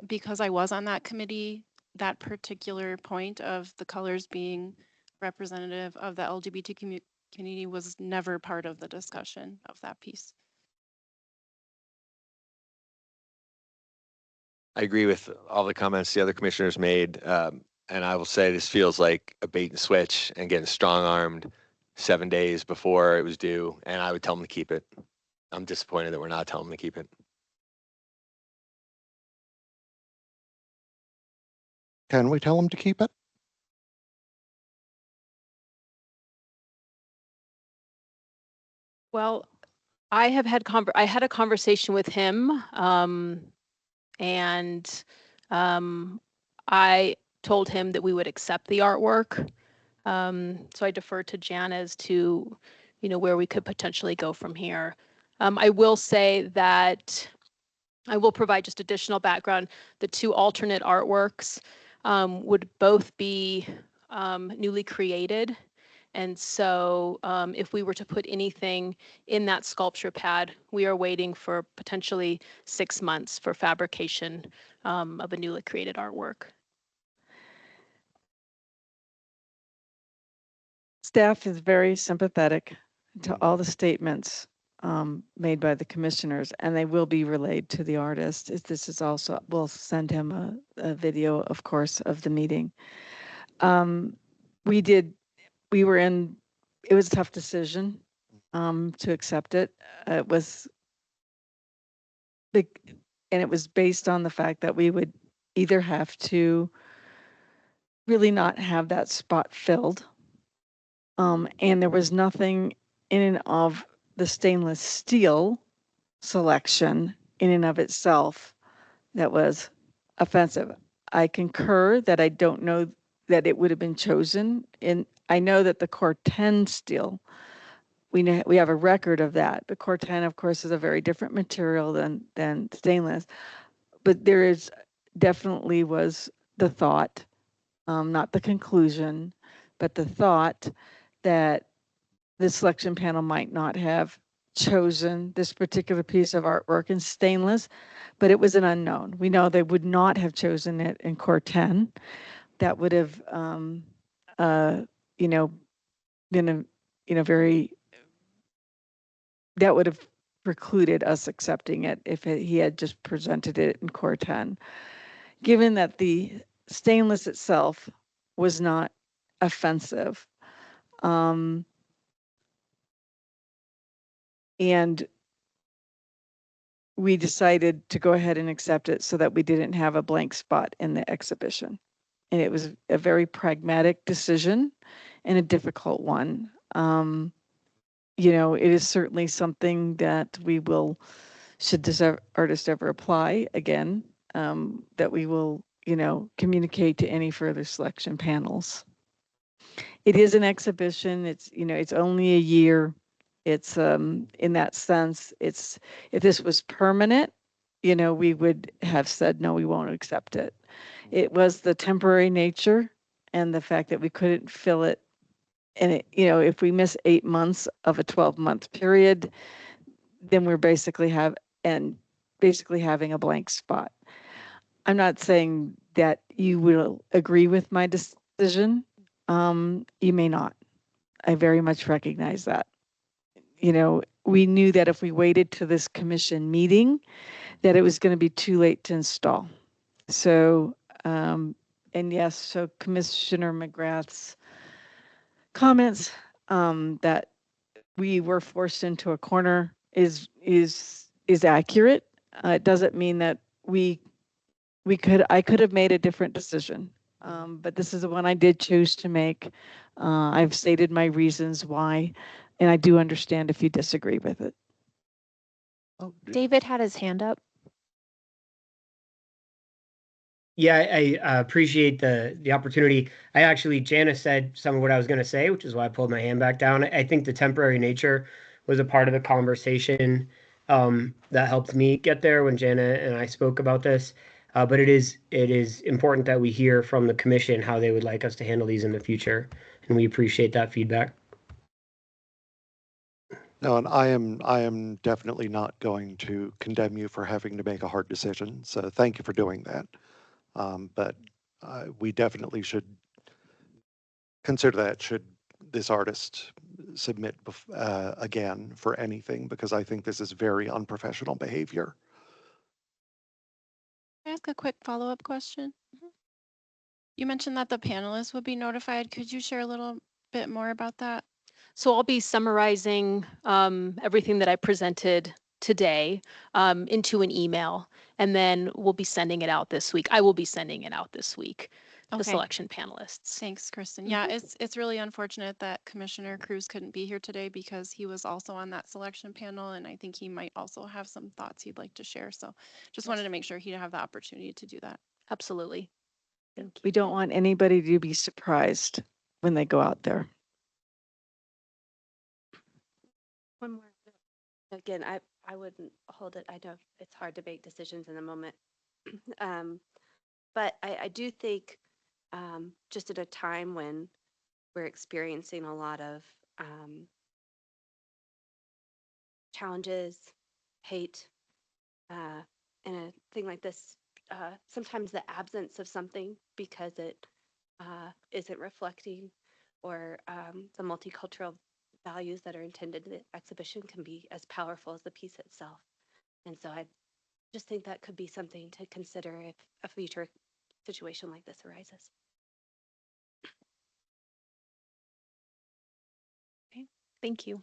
because I was on that committee, that particular point of the colors being representative of the LGBT community was never part of the discussion of that piece. I agree with all the comments the other commissioners made. And I will say this feels like a bait and switch and getting strong-armed 7 days before it was due. And I would tell them to keep it. I'm disappointed that we're not telling them to keep it. Can we tell him to keep it? Well, I had a conversation with him, and I told him that we would accept the artwork. So I defer to Jan as to, where we could potentially go from here. I will say that I will provide just additional background. The 2 alternate artworks would both be newly created. And so if we were to put anything in that sculpture pad, we are waiting for potentially 6 months for fabrication of a newly created artwork. Staff is very sympathetic to all the statements made by the commissioners, and they will be relayed to the artist. This is also, we'll send him a video, of course, of the meeting. It was a tough decision to accept it. It was big, and it was based on the fact that we would either have to really not have that spot filled, and there was nothing in and of the stainless steel selection in and of itself that was offensive. I concur that I don't know that it would have been chosen. I know that the Corten steel, we have a record of that. The Corten, of course, is a very different material than stainless, but there is definitely was the thought, not the conclusion, but the thought that the selection panel might not have chosen this particular piece of artwork in stainless, but it was an unknown. We know they would not have chosen it in core 10. That would have, you know, been a, very, that would have precluded us accepting it if he had just presented it in core 10. Given that the stainless itself was not offensive, and we decided to go ahead and accept it so that we didn't have a blank spot in the exhibition. And it was a very pragmatic decision and a difficult one. It is certainly something that we will, should this artist ever apply again, that we will, communicate to any further selection panels. It is an exhibition. It's only a year. It's in that sense, if this was permanent, we would have said, no, we won't accept it. It was the temporary nature and the fact that we couldn't fill it. And if we miss 8 months of a 12-month period, then we're basically having a blank spot. I'm not saying that you will agree with my decision. You may not. I very much recognize that. We knew that if we waited to this commission meeting, that it was going to be too late to install. So, and yes, so Commissioner McGrath's comments that we were forced into a corner is accurate. It doesn't mean that I could have made a different decision. But this is the one I did choose to make. I've stated my reasons why, and I do understand if you disagree with it. David had his hand up. Yeah, I appreciate the opportunity. Janice said some of what I was going to say, which is why I pulled my hand back down. I think the temporary nature was a part of the conversation that helped me get there when Jana and I spoke about this. But it is important that we hear from the commission how they would like us to handle these in the future, and we appreciate that feedback. No, and I am definitely not going to condemn you for having to make a hard decision. So thank you for doing that. But we definitely should consider that should this artist submit again for anything, because I think this is very unprofessional behavior. Can I ask a quick follow-up question? You mentioned that the panelists would be notified. Could you share a little bit more about that? So I'll be summarizing everything that I presented today into an email, and then we'll be sending it out this week. I will be sending it out this week to Okay. selection panelists. Thanks, Kristen. Yeah, it's really unfortunate that Commissioner Cruz couldn't be here today because he was also on that selection panel, and I think he might also have some thoughts he'd like to share. So just wanted to make sure he'd have the opportunity to do that. Absolutely. We don't want anybody to be surprised when they go out there. One more. Again, I wouldn't hold it. I know it's hard to make decisions in the moment. But I do think just at a time when we're experiencing a lot of challenges, hate, and a thing like this, sometimes the absence of something because it isn't reflecting or the multicultural values that are intended in the exhibition can be as powerful as the piece itself. And so I just think that could be something to consider if a future situation like this arises. Okay, thank you.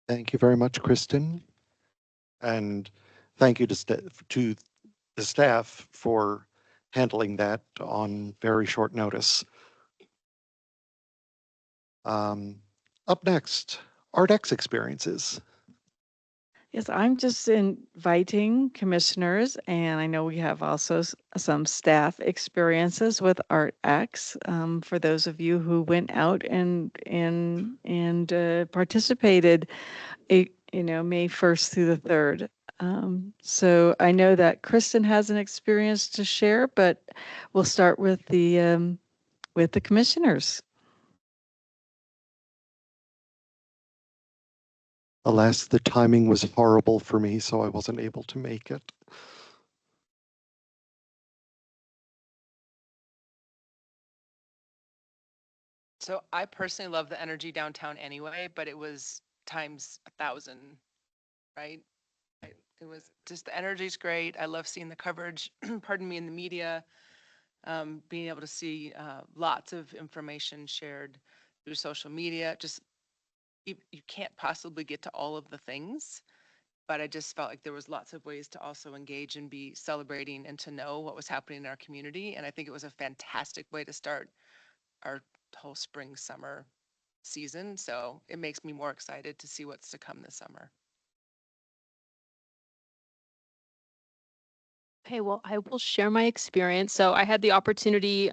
Thank you very much, Kristen. And thank you to the staff for handling that on very short notice. Up next, ArtX experiences. Yes, I'm just inviting commissioners, and I know we have also some staff experiences with ArtX. For those of you who went out and participated, May 1st through the 3rd. So I know that Kristen has an experience to share, but we'll start with the commissioners. Alas, the timing was horrible for me, so I wasn't able to make it. So I personally love the energy downtown anyway, but it was times 1,000, right? It was just the energy's great. I love seeing the coverage, pardon me, in the media, being able to see lots of information shared through social media. Just you can't possibly get to all of the things, but I just felt like there was lots of ways to also engage and be celebrating and to know what was happening in our community. And I think it was a fantastic way to start our whole spring, summer season. So it makes me more excited to see what's to come this summer. Okay, well, I will share my experience. So I had the opportunity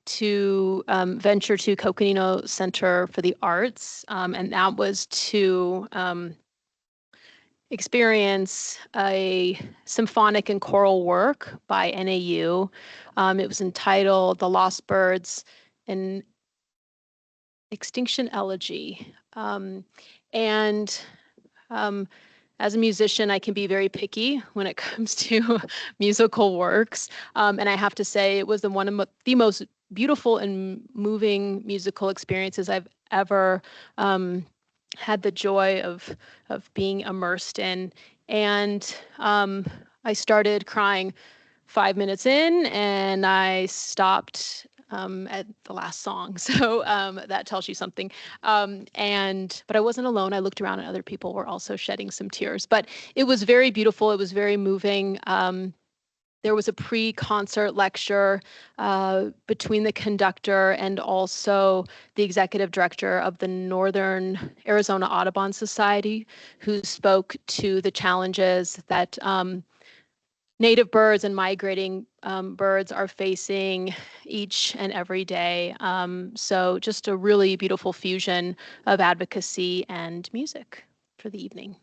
to venture to Coconino Center for the Arts, and that was to experience a symphonic and choral work by NAU. It was entitled The Lost Birds, an Extinction Elegy. And as a musician, I can be very picky when it comes to musical works. And I have to say it was one of the most beautiful and moving musical experiences I've ever had the joy of being immersed in. And I started crying 5 minutes in, and I stopped at the last song. So that tells you something. But I wasn't alone. I looked around and other people were also shedding some tears. But it was very beautiful. It was very moving. There was a pre-concert lecture between the conductor and also the executive director of the Northern Arizona Audubon Society, who spoke to the challenges that native birds and migrating birds are facing each and every day. So just a really beautiful fusion of advocacy and music for the evening.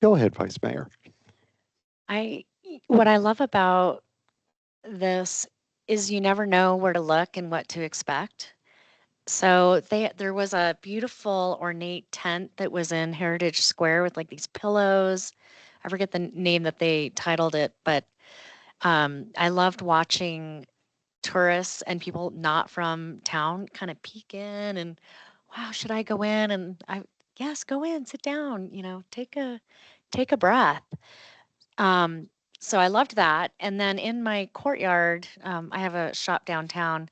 Go ahead, Vice Mayor. What I love about this is you never know where to look and what to expect. So there was a beautiful ornate tent that was in Heritage Square with like these pillows. I forget the name that they titled it, but I loved watching tourists and people not from town kind of peek in and, wow, should I go in? And yes, go in, sit down, take a breath. Um, so I loved that. And then in my courtyard, I have a shop downtown.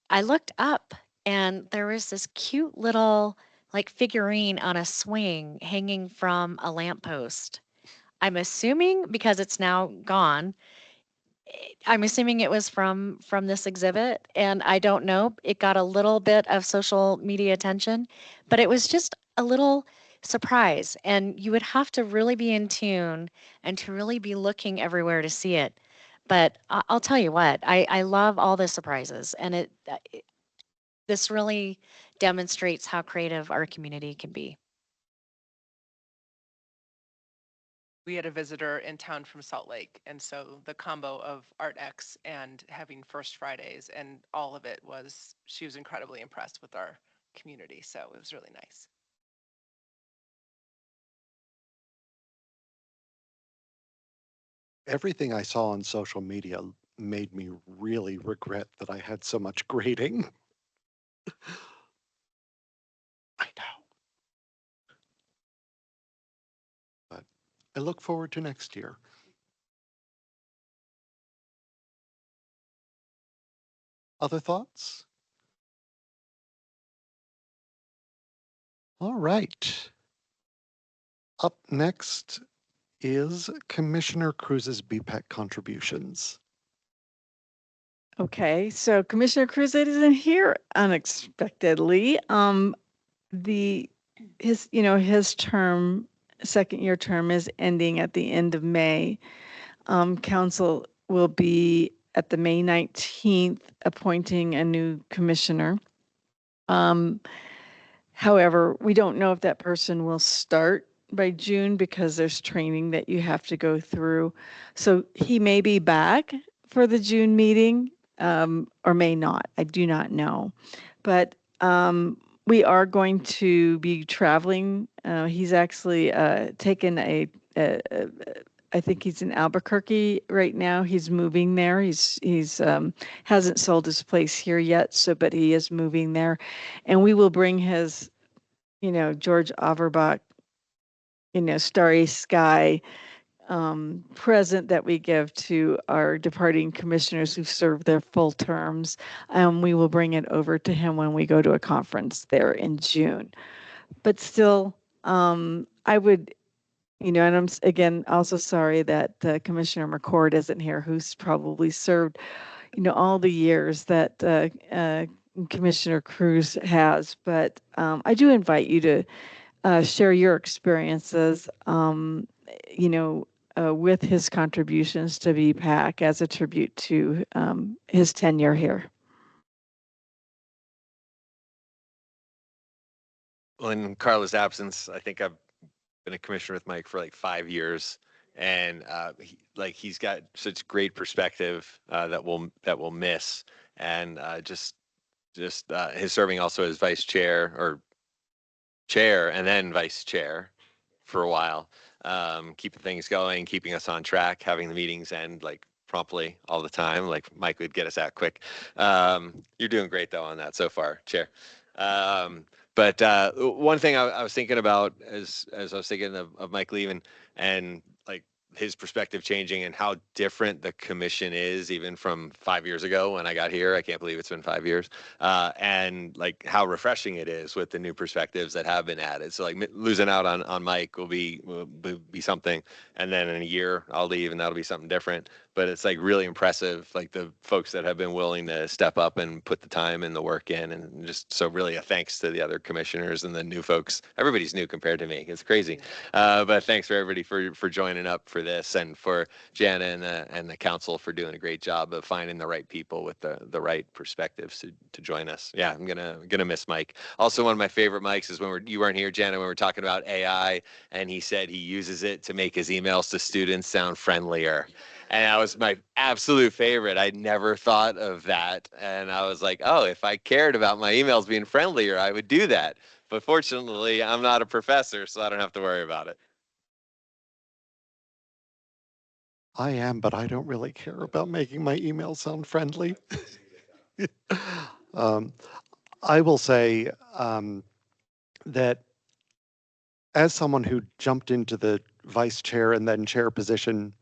I looked up and there was this cute little like figurine on a swing hanging from a lamppost. I'm assuming because it's now gone, I'm assuming it was from this exhibit, and I don't know. It got a little bit of social media attention, but it was just a little surprise, and you would have to really be in tune and to really be looking everywhere to see it. But I'll tell you what, I love all the surprises, and this really demonstrates how creative our community can be. We had a visitor in town from Salt Lake, and so the combo of ArtX and having First Fridays and all of it she was incredibly impressed with our community, so it was really nice. Everything I saw on social media made me really regret that I had so much grading. I know. But I look forward to next year. Other thoughts? All right. Up next is Commissioner Cruz's BPAC contributions. Okay, so Commissioner Cruz isn't here unexpectedly. His term, second year term, is ending at the end of May. Council will be at the May 19th appointing a new commissioner. However, we don't know if that person will start by June because there's training that you have to go through. So he may be back for the June meeting, or may not. I do not know. But we are going to be traveling. He's actually taken I think he's in Albuquerque right now. He's moving there. He's hasn't sold his place here yet, so but he is moving there, and we will bring his, George Averbach, Starry Sky present that we give to our departing commissioners who've served their full terms. We will bring it over to him when we go to a conference there in June. But still, I would, and I'm again also sorry that Commissioner McCord isn't here, who's probably served, all the years that Commissioner Cruz has. But I do invite you to share your experiences, with his contributions to BPAC as a tribute to his tenure here. Well, in Carla's absence, I think I've been a commissioner with Mike for like 5 years, and he's got such great perspective that we'll miss, and just his serving also as vice chair or chair and then vice chair for a while, keeping things going, keeping us on track, having the meetings end like promptly all the time, like Mike would get us out quick. You're doing great though on that so far, Chair. But one thing I was thinking about as I was thinking of Mike leaving and like his perspective changing and how different the commission is even from 5 years ago when I got here. I can't believe it's been 5 years. And like how refreshing it is with the new perspectives that have been added. So like losing out on Mike will be something. And then in a year I'll leave and that'll be something different. But it's like really impressive, like the folks that have been willing to step up and put the time and the work in. And just so really a thanks to the other commissioners and the new folks. Everybody's new compared to me. It's crazy. But thanks for everybody for joining up for this and for Jana and the council for doing a great job of finding the right people with the right perspectives to join us. Yeah, I'm gonna miss Mike. Also, one of my favorite Mikes is when you weren't here, Jana, when we were talking about AI, and he said he uses it to make his emails to students sound friendlier. And that was my absolute favorite. I'd never thought of that. And I was like, oh, if I cared about my emails being friendlier, I would do that. But fortunately, I'm not a professor, so I don't have to worry about it. I am, but I don't really care about making my email sound friendly. I will say that as someone who jumped into the vice chair and then chair position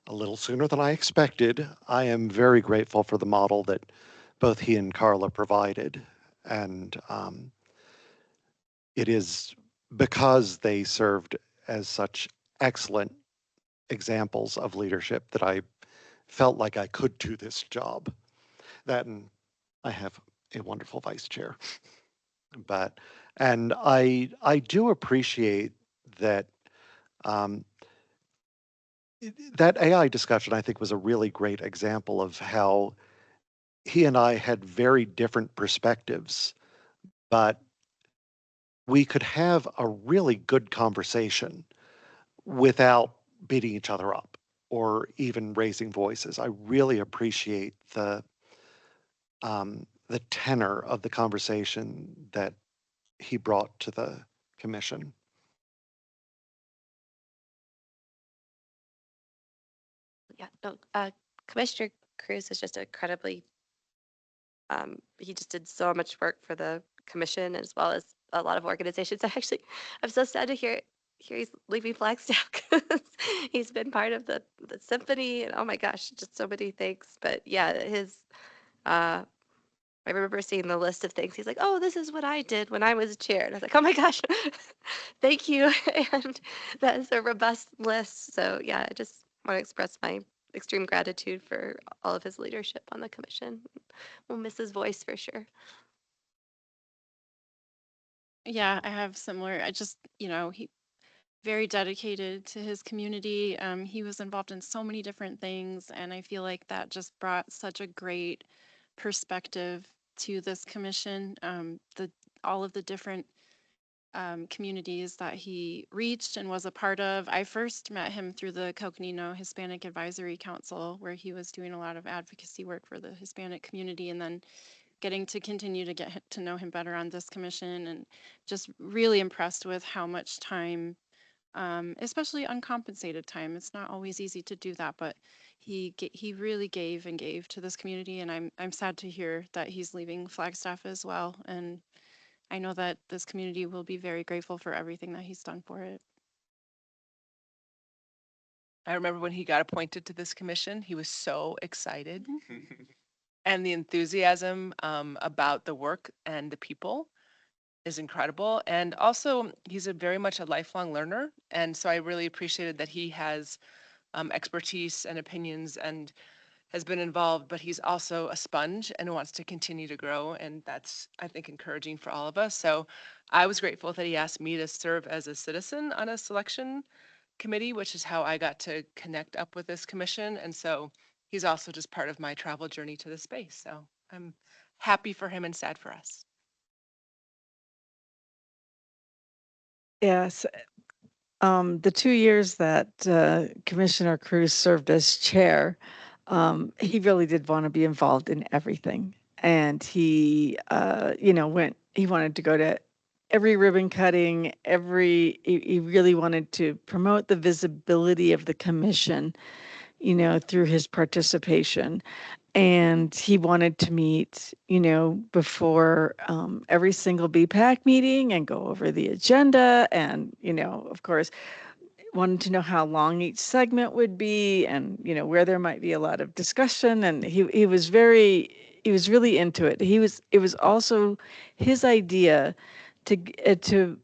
a little sooner than I expected, I am very grateful for the model that both he and Carla provided. And it is because they served as such excellent examples of leadership that I felt like I could do this job. That and I have a wonderful vice chair. But and I do appreciate that that AI discussion I think was a really great example of how he and I had very different perspectives, but we could have a really good conversation without beating each other up or even raising voices. I really appreciate the tenor of the conversation that he brought to the commission. Yeah, no, Commissioner Cruz is just incredibly, he just did so much work for the commission as well as a lot of organizations. I'm so sad to hear he's leaving Flagstaff because he's been part of the symphony and oh my gosh, just so many things. But yeah, uh, I remember seeing the list of things. He's like, "Oh, this is what I did when I was chair," and I was like, "Oh my gosh, thank you!" And that is a robust list. So yeah, I just want to express my extreme gratitude for all of his leadership on the commission. We'll miss his voice for sure. Yeah, I have similar. I just, he very dedicated to his community. He was involved in so many different things, and I feel like that just brought such a great perspective to this commission. The all of the different communities that he reached and was a part of. I first met him through the Coconino Hispanic Advisory Council, where he was doing a lot of advocacy work for the Hispanic community, and then getting to continue to get to know him better on this commission, and just really impressed with how much time, especially uncompensated time. It's not always easy to do that, but he really gave and gave to this community, and I'm sad to hear that he's leaving Flagstaff as well. And I know that this community will be very grateful for everything that he's done for it. I remember when he got appointed to this commission, he was so excited. And the enthusiasm about the work and the people is incredible. And also, he's very much a lifelong learner. And so I really appreciated that he has expertise and opinions and has been involved, but he's also a sponge and wants to continue to grow. And that's, I think, encouraging for all of us. So I was grateful that he asked me to serve as a citizen on a selection committee, which is how I got to connect up with this commission. And so he's also just part of my travel journey to the space. So I'm happy for him and sad for us. Yes. The 2 years that Commissioner Cruz served as chair, he really did want to be involved in everything. And he, he wanted to go to every ribbon cutting, he really wanted to promote the visibility of the commission, through his participation. And he wanted to meet, before every single BPAC meeting and go over the agenda. And, of course, wanted to know how long each segment would be and, where there might be a lot of discussion. And he was really into it. It was also his idea to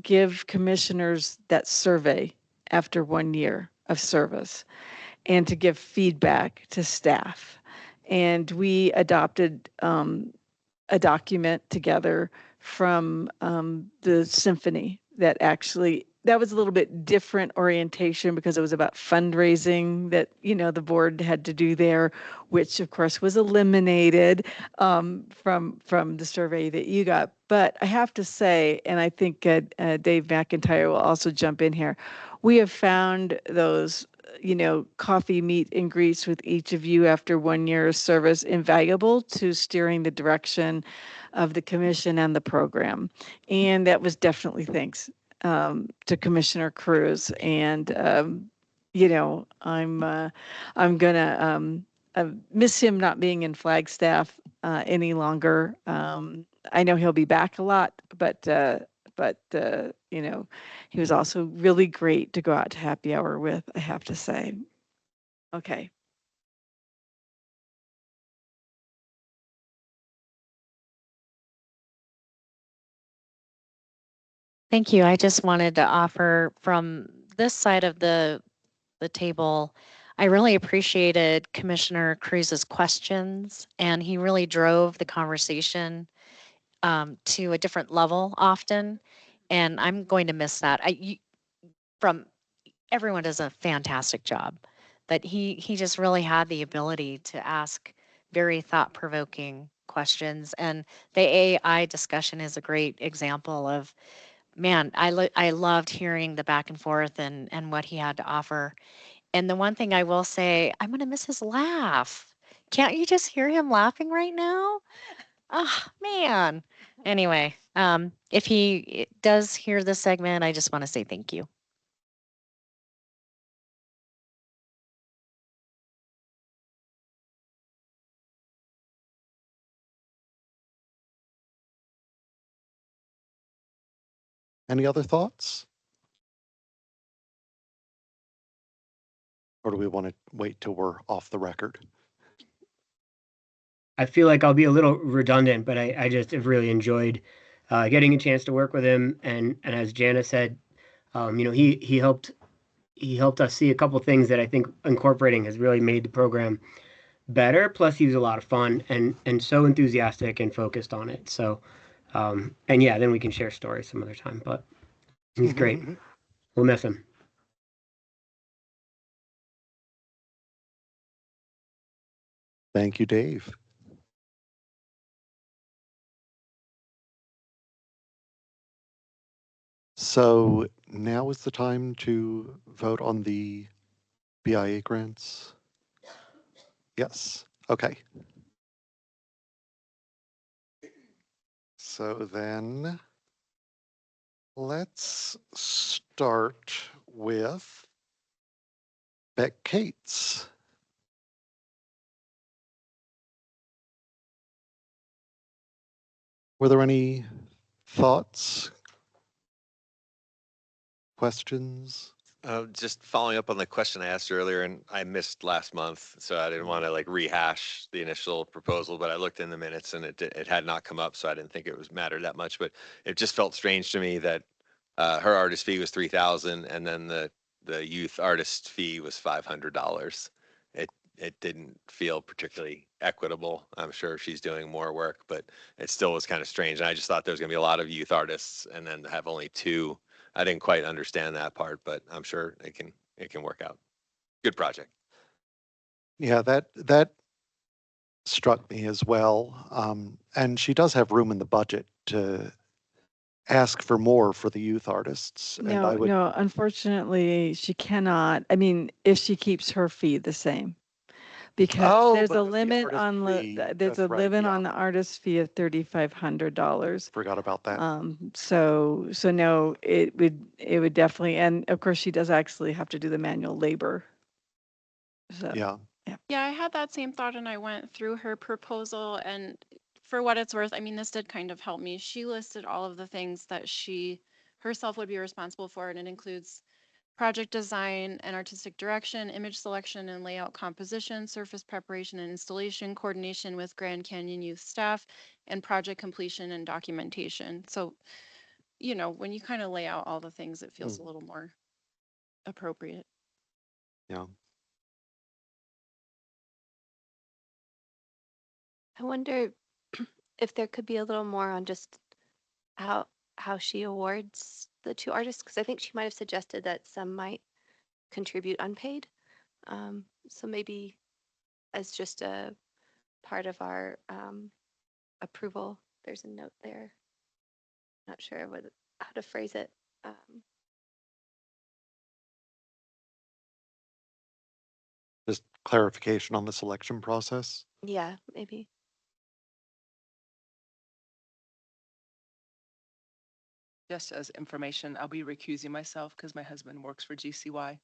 give commissioners that survey after 1 year of service and to give feedback to staff. And we adopted a document together from the symphony that was a little bit different orientation because it was about fundraising that, the board had to do there, which of course was eliminated from the survey that you got. But I have to say, and I think Dave McIntyre will also jump in here, we have found those coffee meet and greets with each of you after 1 year of service invaluable to steering the direction of the commission and the program. And that was definitely thanks to Commissioner Cruz. And, I'm gonna miss him not being in Flagstaff any longer. I know he'll be back a lot, but he was also really great to go out to happy hour with, I have to say. Okay. Thank you. I just wanted to offer from this side of the table, I really appreciated Commissioner Cruz's questions, and he really drove the conversation to a different level often. And I'm going to miss that. From everyone does a fantastic job, but he just really had the ability to ask very thought-provoking questions. And the AI discussion is a great example of, man, I loved hearing the back and forth and what he had to offer. And the one thing I will say, I'm gonna miss his laugh. Can't you just hear him laughing right now? Oh, man. Anyway, if he does hear this segment, I just want to say thank you. Any other thoughts? Or do we want to wait till we're off the record? I feel like I'll be a little redundant, but I just have really enjoyed getting a chance to work with him. And as Jana said, he helped us see a couple things that I think incorporating has really made the program better. Plus, he was a lot of fun and so enthusiastic and focused on it. So, and yeah, then we can share stories some other time. But he's great. We'll miss him. Thank you, Dave. So now is the time to vote on the BIA grants? Yes, okay. So then let's start with Beck Cates. Were there any thoughts, questions? Just following up on the question I asked earlier, and I missed last month, so I didn't want to like rehash the initial proposal, but I looked in the minutes and it had not come up, so I didn't think it was mattered that much. But it just felt strange to me that her artist fee was 3,000, and then the youth artist fee was $500. It didn't feel particularly equitable. I'm sure she's doing more work, but it still was kind of strange. And I just thought there was going to be a lot of youth artists, and then to have only two. I didn't quite understand that part, but I'm sure it can work out. Good project. Yeah, that struck me as well. And she does have room in the budget to ask for more for the youth artists. And I No, would, no, unfortunately, she cannot. I mean, if she keeps her fee the same. Because oh, there's but a there's the limit artist on, fee. there's That's a right, limit yeah. on the artist fee of $3,500. Forgot about that. So no, it would definitely, and of course she does actually have to do the manual labor. So, Yeah. Yeah, I had that same thought and I went through her proposal, and for what it's worth, I mean, this did kind of help me. She listed all of the things that she herself would be responsible for, and it includes project design and artistic direction, image selection and layout composition, surface preparation and installation, coordination with Grand Canyon youth staff, and project completion and documentation. So, you know, when you kind of lay out all the things, it feels a little more appropriate. Yeah. I wonder if there could be a little more on just how how she awards the two artists, because I think she might have suggested that some might contribute unpaid. So maybe as just a part of our approval, there's a note there. Not sure how to phrase it. Just clarification on the selection process. Yeah, maybe. Just as information, I'll be recusing myself because my husband works for GCY.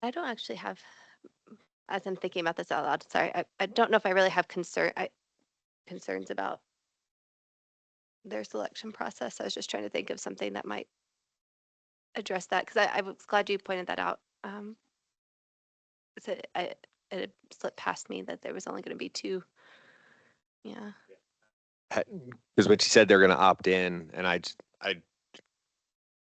I don't actually have, as I'm thinking about this out loud, sorry, I don't know if I really have concerns about their selection process. I was just trying to think of something that might address that, because I was glad you pointed that out. So it had slipped past me that there was only going to be two. Yeah. Because when she said they're going to opt in, and I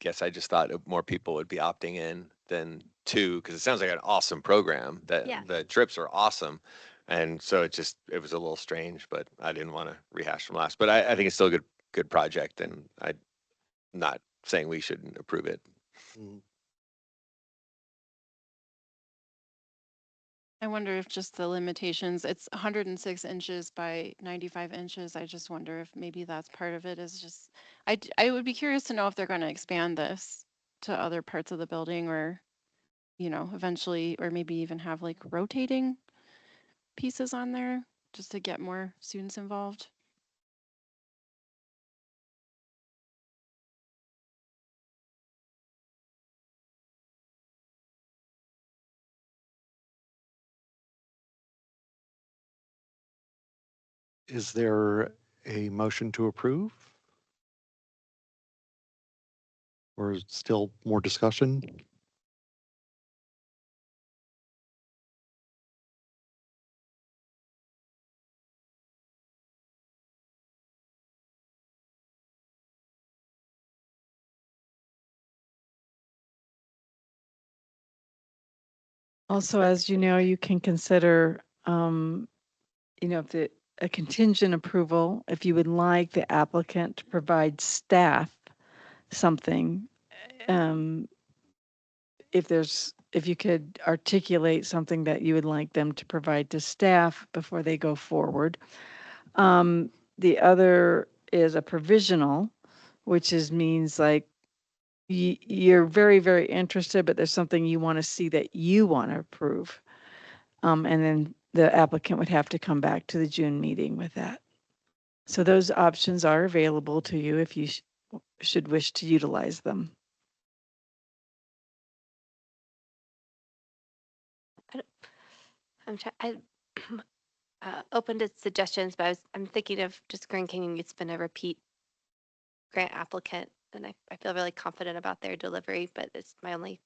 guess I just thought more people would be opting in than two, because it sounds like an awesome program. That Yeah. the trips are awesome, and so it was a little strange, but I didn't want to rehash from last. But I think it's still a good project, and I'm not saying we shouldn't approve it. I wonder if just the limitations, it's 106 inches by 95 inches. I just wonder if maybe that's part of it is just, I would be curious to know if they're going to expand this to other parts of the building, or, you know, eventually, or maybe even have like rotating pieces on there just to get more students involved. Is there a motion to approve? Or still more discussion? also, as you know, you can consider, you know, if a contingent approval, if you would like the applicant to provide staff something, if you could articulate something that you would like them to provide to staff before they go forward. The other is a provisional, which means like you're very, very interested, but there's something you want to see that you want to approve. And then the applicant would have to come back to the June meeting with that. So those options are available to you if you should wish to utilize them. I open to suggestions, but I'm thinking of just Grand Canyon Youth's been a repeat grant applicant, and I feel really confident about their delivery, but it's my only,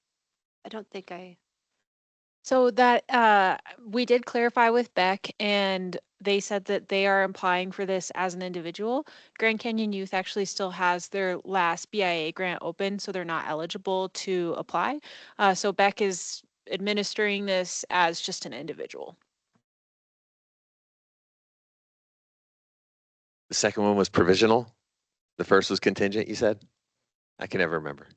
I don't think I. So that we did clarify with Beck, and they said that they are applying for this as an individual. Grand Canyon Youth actually still has their last BIA grant open, so they're not eligible to apply. So Beck is administering this as just an individual. The second one was provisional. The first was contingent, you said? I can never remember.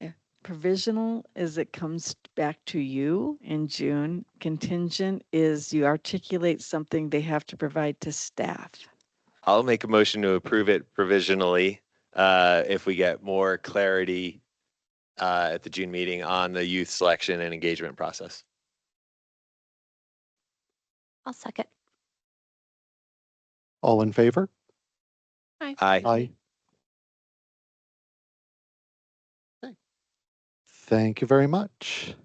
Yeah. Provisional is it comes back to you in June. Contingent is you articulate something they have to provide to staff. I'll make a motion to approve it provisionally if we get more clarity at the June meeting on the youth selection and engagement process. I'll second. All in favor? Aye. Aye. Aye. Okay. Thank you very much.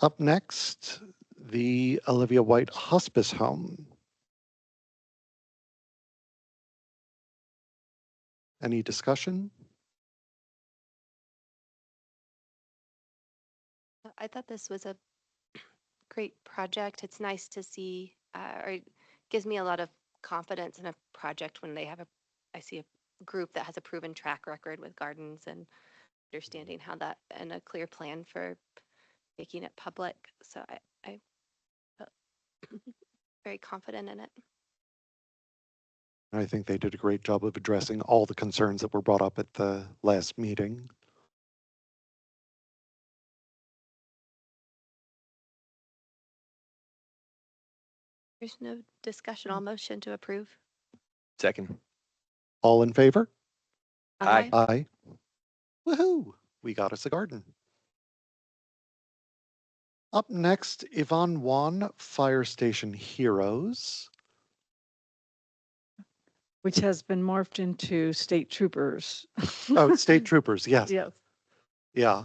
Up next, the Olivia White Hospice Home. Any discussion? I thought this was a great project. It's nice to see, or it gives me a lot of confidence in a project when I see a group that has a proven track record with gardens and understanding how that, and a clear plan for making it public. So I felt very confident in it. I think they did a great job of addressing all the concerns that were brought up at the last meeting. There's no discussion. I'll motion to approve. Second. All in favor? Aye. Aye. Woohoo! We got us a garden. Up next, Yvonne Wan, Fire Station Heroes. Which has been morphed into state troopers. Oh, state troopers, yes. Yes. Yeah.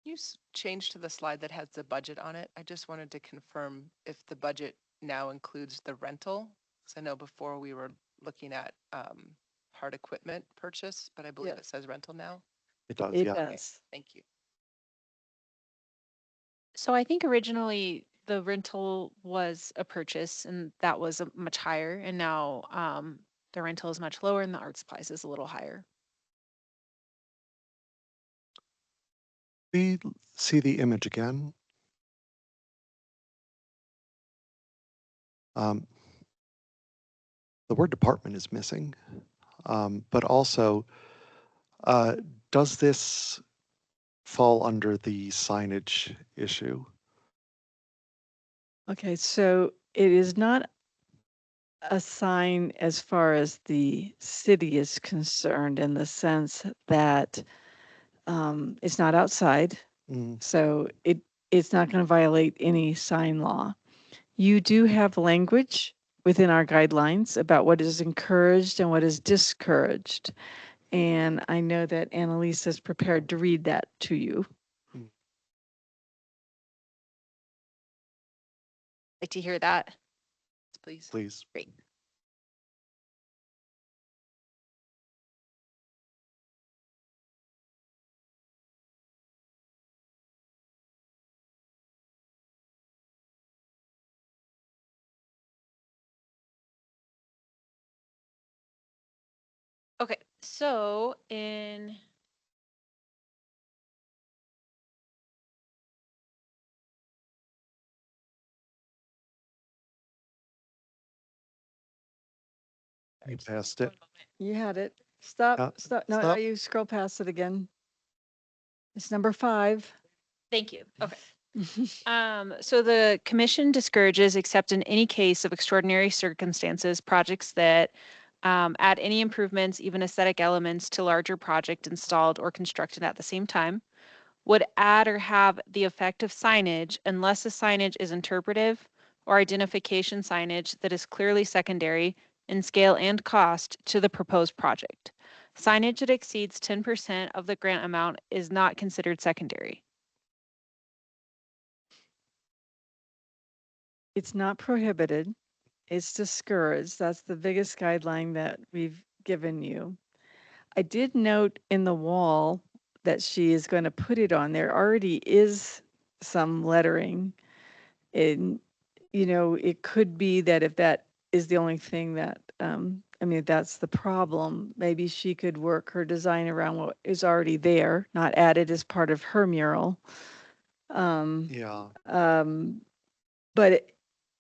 You change to the slide that has the budget on it. I just wanted to confirm if the budget now includes the rental. Because I know before we were looking at hard equipment purchase, but I believe Yes. it says rental now. It does, It yeah. does. Thank you. So I think originally the rental was a purchase, and that was much higher, and now the rental is much lower and the art supplies is a little higher. We see the image again. The word department is missing, but also, does this fall under the signage issue? Okay, so it is not a sign as far as the city is concerned in the sense that it's not outside. Mm. So it's not going to violate any sign law. You do have language within our guidelines about what is encouraged and what is discouraged. And I know that Annalise is prepared to read that to you. Like to hear that? Please. Please. Great. Okay, so in You passed it. You had it. Stop, Yeah, stop. No, no, stop. you scroll past it again. It's number 5. Thank you. Okay. So the commission discourages, except in any case of extraordinary circumstances, projects that add any improvements, even aesthetic elements to larger project installed or constructed at the same time, would add or have the effect of signage unless the signage is interpretive or identification signage that is clearly secondary in scale and cost to the proposed project. Signage that exceeds 10% of the grant amount is not considered secondary. It's not prohibited. It's discouraged. That's the biggest guideline that we've given you. I did note in the wall that she is going to put it on. There already is some lettering. And, it could be that if that is the only thing that, that's the problem, maybe she could work her design around what is already there, not added as part of her mural. Yeah. But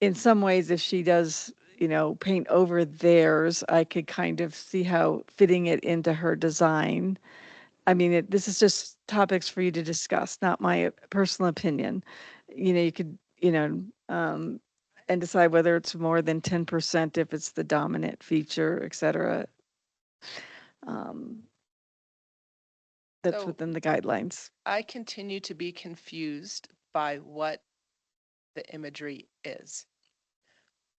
in some ways, if she does, paint over theirs, I could kind of see how fitting it into her design. This is just topics for you to discuss, not my personal opinion. You could, and decide whether it's more than 10% if it's the dominant feature, et cetera. That's So within the guidelines. I continue to be confused by what the imagery is.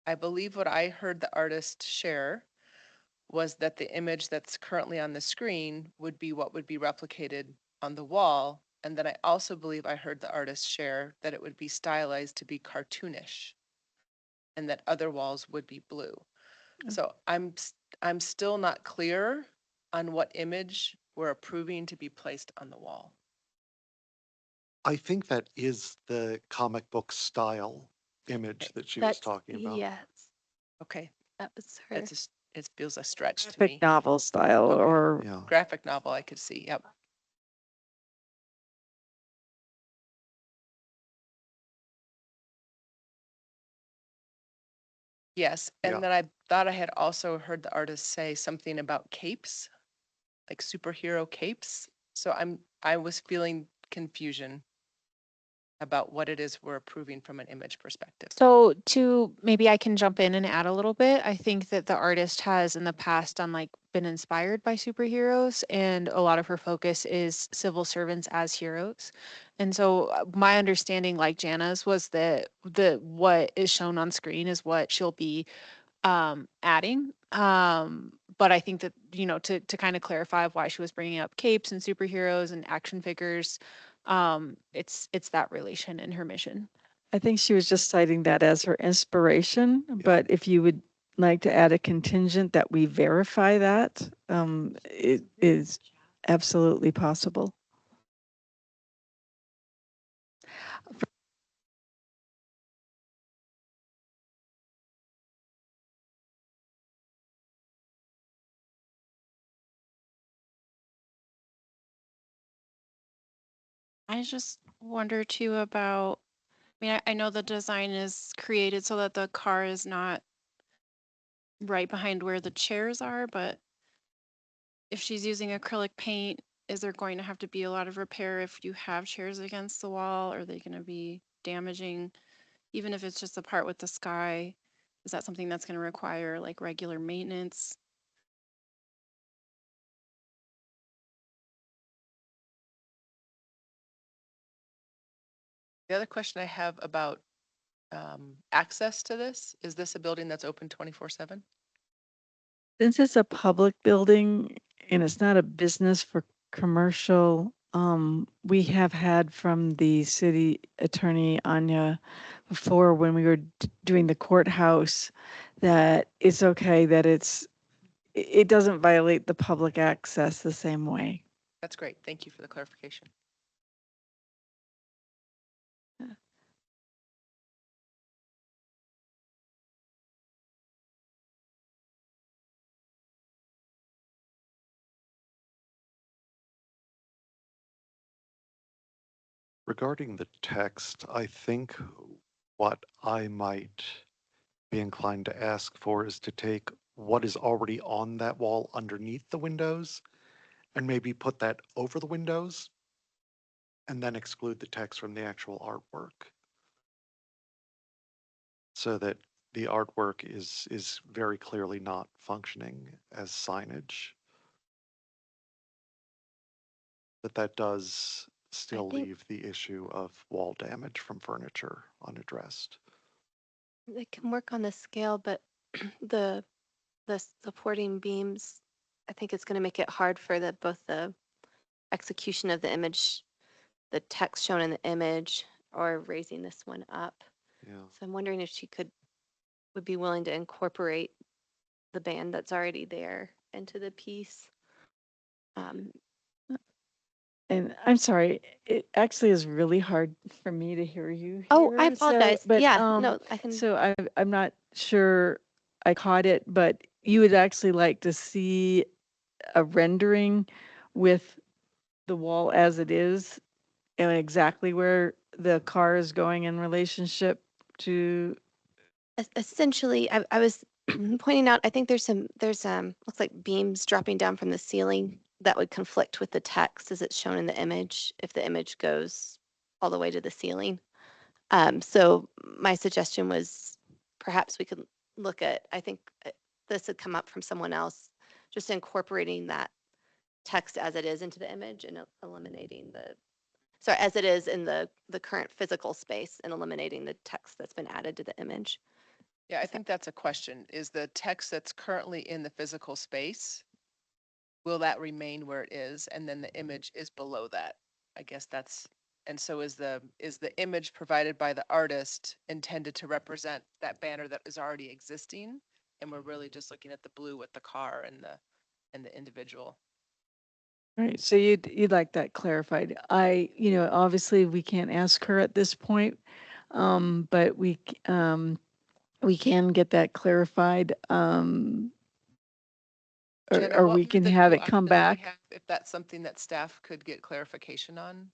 I believe what I heard the artist share was that the image that's currently on the screen would be what would be replicated on the wall. And then I also believe I heard the artist share that it would be stylized to be cartoonish and that other walls would be blue. So I'm still not clear on what image we're approving to be placed on the wall. I think that is the comic book style image that she was talking about. Yes, Okay, that was her. it feels a stretch to Graphic me. novel style Okay. or Yeah. Graphic novel I could see, yep. Yes, and Yeah. then I thought I had also heard the artist say something about capes, like superhero capes. So I was feeling confusion about what it is we're approving from an image perspective. So maybe I can jump in and add a little bit. I think that the artist has in the past done been inspired by superheroes, and a lot of her focus is civil servants as heroes. And so my understanding, like Jana's, was that what is shown on screen is what she'll be adding. But I think that, to kind of clarify why she was bringing up capes and superheroes and action figures, it's that relation in her mission. I think she was just citing that as her inspiration, but if you would like to add a contingent that we verify that, it is absolutely possible. I just wonder too about, I know the design is created so that the car is not right behind where the chairs are, but if she's using acrylic paint, is there going to have to be a lot of repair if you have chairs against the wall? Are they going to be damaging? Even if it's just the part with the sky, is that something that's going to require regular maintenance? The other question I have about access to this, is this a building that's open 24/7? Since it's a public building and it's not a business for commercial, we have had from the city attorney Anya before when we were doing the courthouse that it's okay that it doesn't violate the public access the same way. That's great. Thank you for the clarification. Regarding the text, I think what I might be inclined to ask for is to take what is already on that wall underneath the windows and maybe put that over the windows and then exclude the text from the actual artwork so that the artwork is very clearly not functioning as signage. But that does still think- leave the issue of wall damage from furniture unaddressed. They can work on the scale, but the supporting beams, I think it's going to make it hard for both the execution of the image, the text shown in the image, or raising this one up. Yeah. So I'm wondering if she would be willing to incorporate the band that's already there into the piece. And I'm sorry, it actually is really hard for me to hear you Oh, I here, so, apologize. but, Yeah, no, I can. so I'm not sure I caught it, but you would actually like to see a rendering with the wall as it is and exactly where the car is going in relationship to, Essentially, I was pointing out, I think there's looks like beams dropping down from the ceiling that would conflict with the text as it's shown in the image, if the image goes all the way to the ceiling. So my suggestion was perhaps we could look at, I think this had come up from someone else, just incorporating that text as it is into the image and eliminating sorry, as it is in the current physical space and eliminating the text that's been added to the image. Yeah, I think that's a question. Is the text that's currently in the physical space, will that remain where it is? And then the image is below that. I guess that's, and so is the image provided by the artist intended to represent that banner that is already existing? And we're really just looking at the blue with the car and the individual. right, so you'd like that clarified. Obviously we can't ask her at this point, but we can get that clarified, Jenna, or what we were can the have two it come items we back. have? If that's something that staff could get clarification on,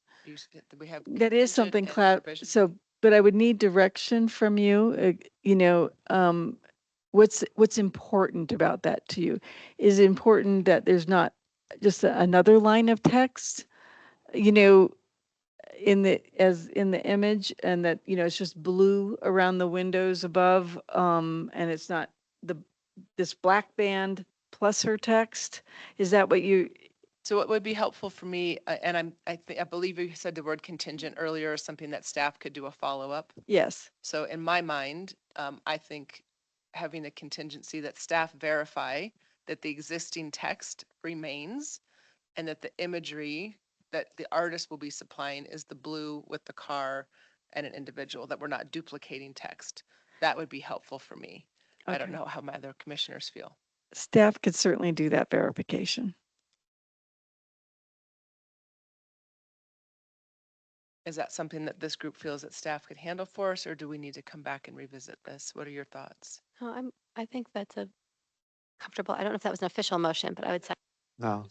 we have. That is something, contingent and provisional? so, but I would need direction from you, what's important about that to you? Is it important that there's not just another line of text, in the image, and that, it's just blue around the windows above, and it's not this black band plus her text? Is that what you, So what would be helpful for me, and I believe you said the word contingent earlier, or something that staff could do a follow-up. yes, So in my mind, I think having a contingency that staff verify that the existing text remains and that the imagery that the artist will be supplying is the blue with the car and an individual, that we're not duplicating text. That would be helpful for me. I don't Okay. know how my other commissioners feel. staff could certainly do that verification. Is that something that this group feels that staff could handle for us, or do we need to come back and revisit this? What are your thoughts? Oh, I think that's a comfortable, I don't know if that was an official motion, but I would say. No.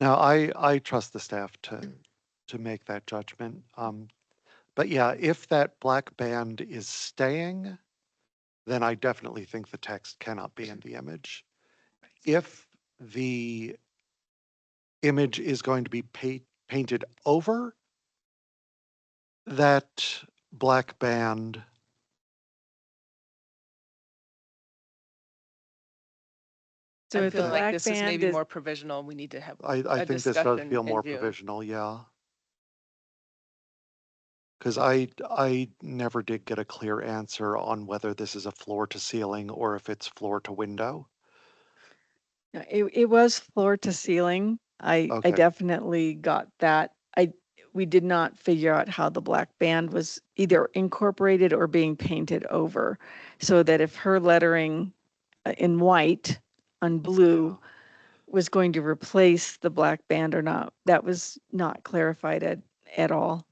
Now, I trust the staff to make that judgment. But yeah, if that black band is staying, then I definitely think the text cannot be in the image. If the image is going to be painted over that black band, So I if the feel like black this is band maybe is, more provisional. We need to have I a think this does discussion feel in more June. provisional, yeah. Because I never did get a clear answer on whether this is a floor to ceiling or if it's floor to window. it was floor to ceiling. I Okay. definitely got that. We did not figure out how the black band was either incorporated or being painted over, so that if her lettering in white on blue was going to replace the black band or not, that was not clarified at all.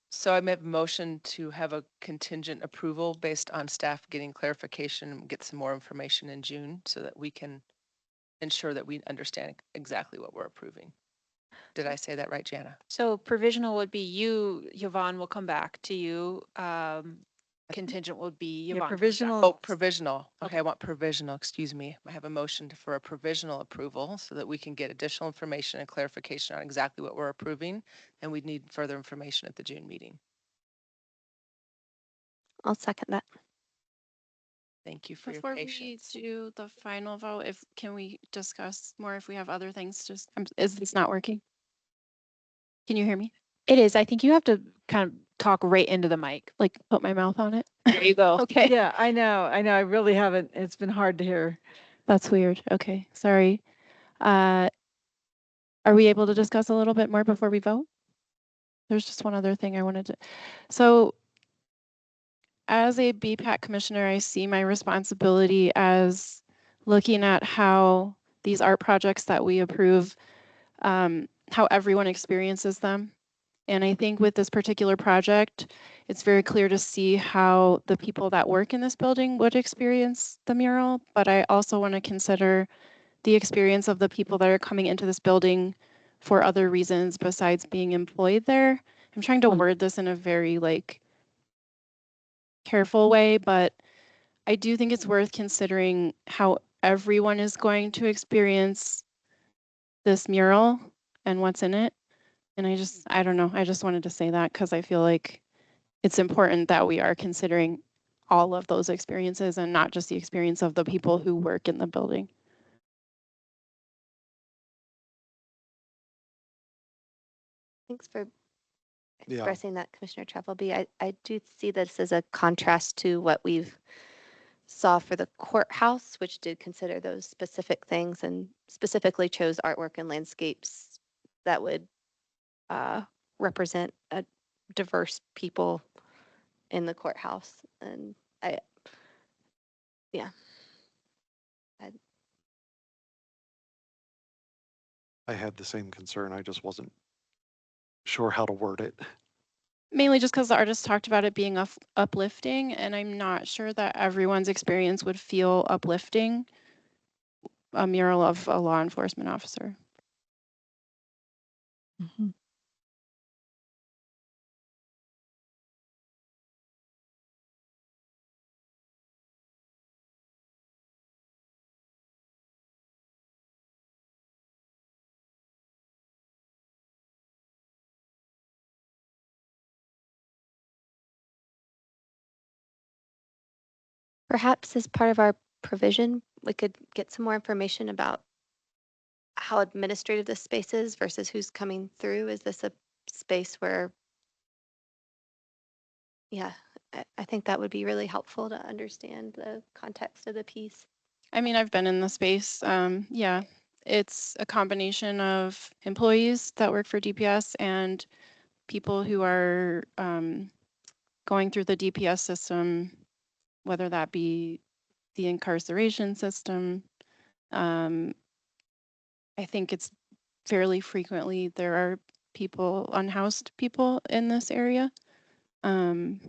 So I made a motion to have a contingent approval based on staff getting clarification and get some more information in June so that we can ensure that we understand exactly what we're approving. Did I say that right, Jana? So provisional would be you, Yvonne will come back to you, contingent would be Yeah, Yvonne. provisional. Oh, provisional. Okay, I want provisional, excuse me. I have a motion for a provisional approval so that we can get additional information and clarification on exactly what we're approving. And we'd need further information at the June meeting. I'll second that. Thank you for Before your we patience. do the final vote, can we discuss more if we have other things? Is this not working? Can you hear me? It is. I think you have to kind of talk right into the mic, like put my mouth on it. There you go. Okay. Yeah, I know. I really haven't. It's been hard to hear. That's weird. Okay. Sorry. Are we able to discuss a little bit more before we vote? There's just one other thing I wanted to. So as a BPAC commissioner, I see my responsibility as looking at how these art projects that we approve, how everyone experiences them. And I think with this particular project, it's very clear to see how the people that work in this building would experience the mural, but I also want to consider the experience of the people that are coming into this building for other reasons besides being employed there. I'm trying to word this in a very careful way, but I do think it's worth considering how everyone is going to experience this mural and what's in it. And I don't know, I just wanted to say that because I feel like it's important that we are considering all of those experiences and not just the experience of the people who work in the building. Thanks for Yeah. expressing that, Commissioner Travelby. I do see this as a contrast to what we've saw for the courthouse, which did consider those specific things and specifically chose artwork and landscapes that would represent a diverse people in the courthouse. And yeah. I had the same concern. I just wasn't sure how to word it. Mainly just because the artist talked about it being uplifting, and I'm not sure that everyone's experience would feel uplifting, a mural of a law enforcement officer. Mhm. Perhaps as part of our provision, we could get some more information about how administrative this space is versus who's coming through. Is this a space where, yeah, I think that would be really helpful to understand the context of the piece. I mean, I've been in the space. Yeah, it's a combination of employees that work for DPS and people who are going through the DPS system, whether that be the incarceration system. I think it's fairly frequently there are people, unhoused people in this area. I'm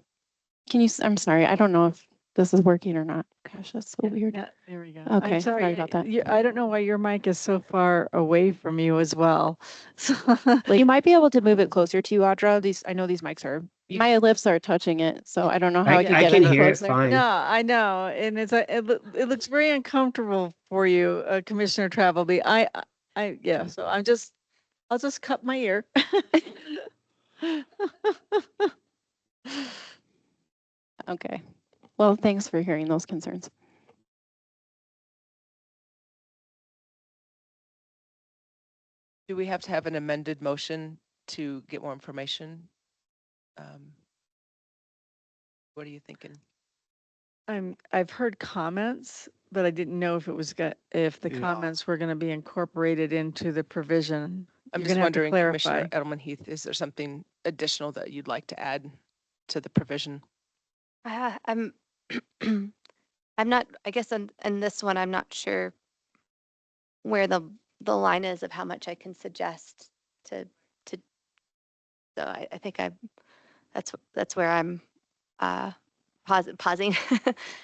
sorry, I don't know if this is working or not. Gosh, that's so weird. Yeah, there we go. Okay, I'm sorry about that. I don't know why your mic is so far away from you as well. So, You might be able to move it closer to you, Audra. I know these mics are, my lips are touching it, so I don't know how I could I get can any hear it closer. fine. no, I know, and it looks very uncomfortable for you, Commissioner Travelby. Yeah. So I'll just cut my ear. Okay. Well, thanks for hearing those concerns. Do we have to have an amended motion to get more information? What are you thinking? I've heard comments, but I didn't know if if the Yeah. comments were going to be incorporated into the provision. I'm You're just gonna have to wondering, clarify. Commissioner Edelman Heath, is there something additional that you'd like to add to the provision? I'm I'm not, I guess in this one, I'm not sure where the line is of how much I can suggest to so I think that's where I'm pausing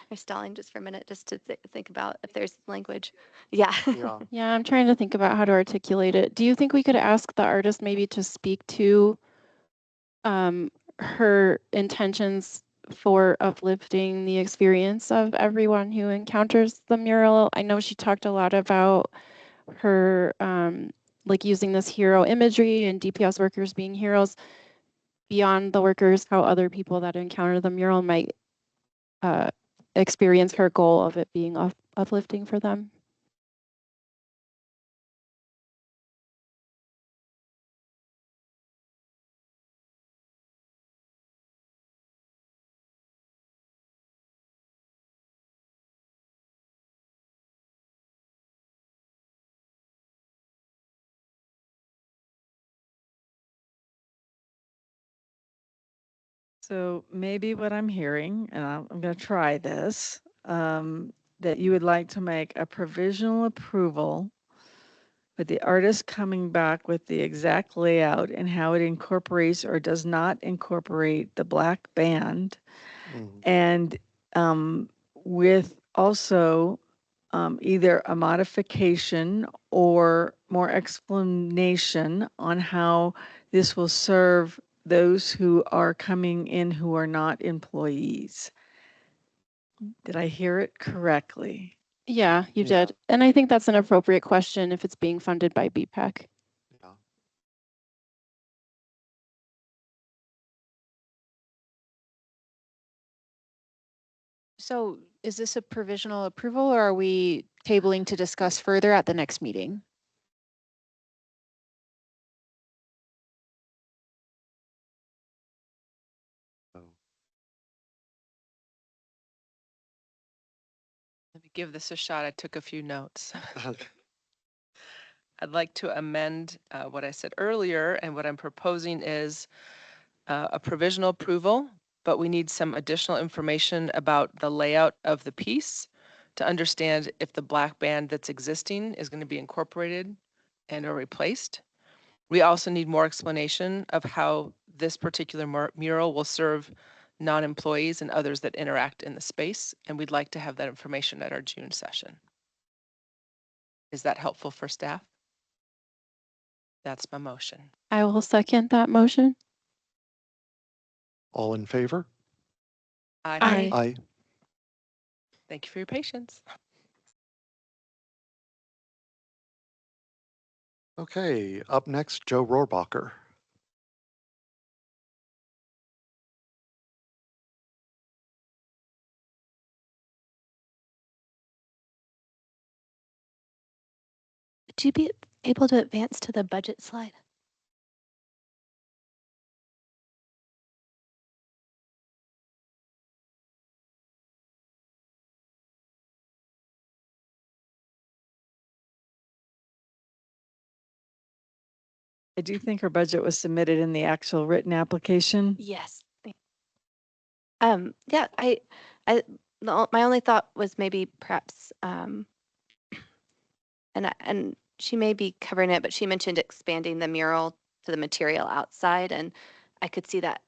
or stalling just for a minute just to think about if there's language. Yeah. Yeah. Yeah, I'm trying to think about how to articulate it. Do you think we could ask the artist maybe to speak to her intentions for uplifting the experience of everyone who encounters the mural. I know she talked a lot about her like using this hero imagery and DPS workers being heroes. Beyond the workers, how other people that encounter the mural might experience her goal of it being uplifting for them. So maybe what I'm hearing, and I'm going to try this, that you would like to make a provisional approval with the artist coming back with the exact layout and how it incorporates or does not incorporate the black band, and with also either a modification or more explanation on how this will serve those who are coming in who are not employees. Did I hear it correctly? Yeah, you did. And I think that's an appropriate question if it's being funded by BPAC. Yeah. So is this a provisional approval or are we tabling to discuss further at the next meeting? Let me give this a shot. I took a few notes. I'd like to amend what I said earlier, and what I'm proposing is a provisional approval, but we need some additional information about the layout of the piece to understand if the black band that's existing is going to be incorporated and or replaced. We also need more explanation of how this particular mural will serve non-employees and others that interact in the space, and we'd like to have that information at our June session. Is that helpful for staff? That's my motion. I will second that motion. All in favor? Aye. Aye. Thank you for your patience. Okay, up next, Joe Rohrbacher. Would you be able to advance to the budget slide? I do think her budget was submitted in the actual written application. Yes. Yeah, my only thought was maybe perhaps, and she may be covering it, but she mentioned expanding the mural to the material outside, and I could see that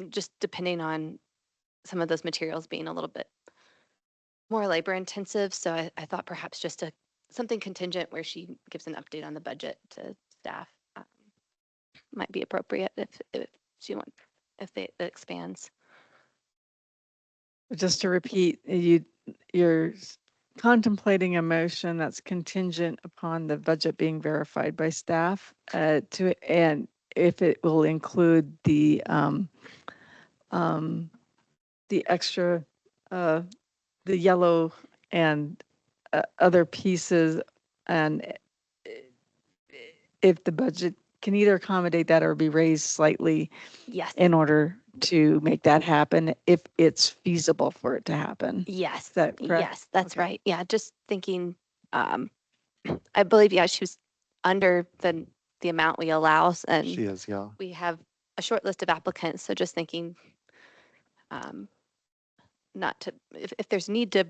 just depending on some of those materials being a little bit more labor intensive. So I thought perhaps just something contingent where she gives an update on the budget to staff might be appropriate if she wants, if it expands. Just to repeat, you're contemplating a motion that's contingent upon the budget being verified by staff and if it will include the extra, the yellow and other pieces, and if the budget can either accommodate that or be raised slightly. Yes. In order to make that happen, if it's feasible for it to happen. Yes. Is that correct? Yes, that's right. Yeah, just thinking, I believe, yeah, she was under the amount we allow, and She is, yeah. we have a short list of applicants. So just thinking, not to, if there's need to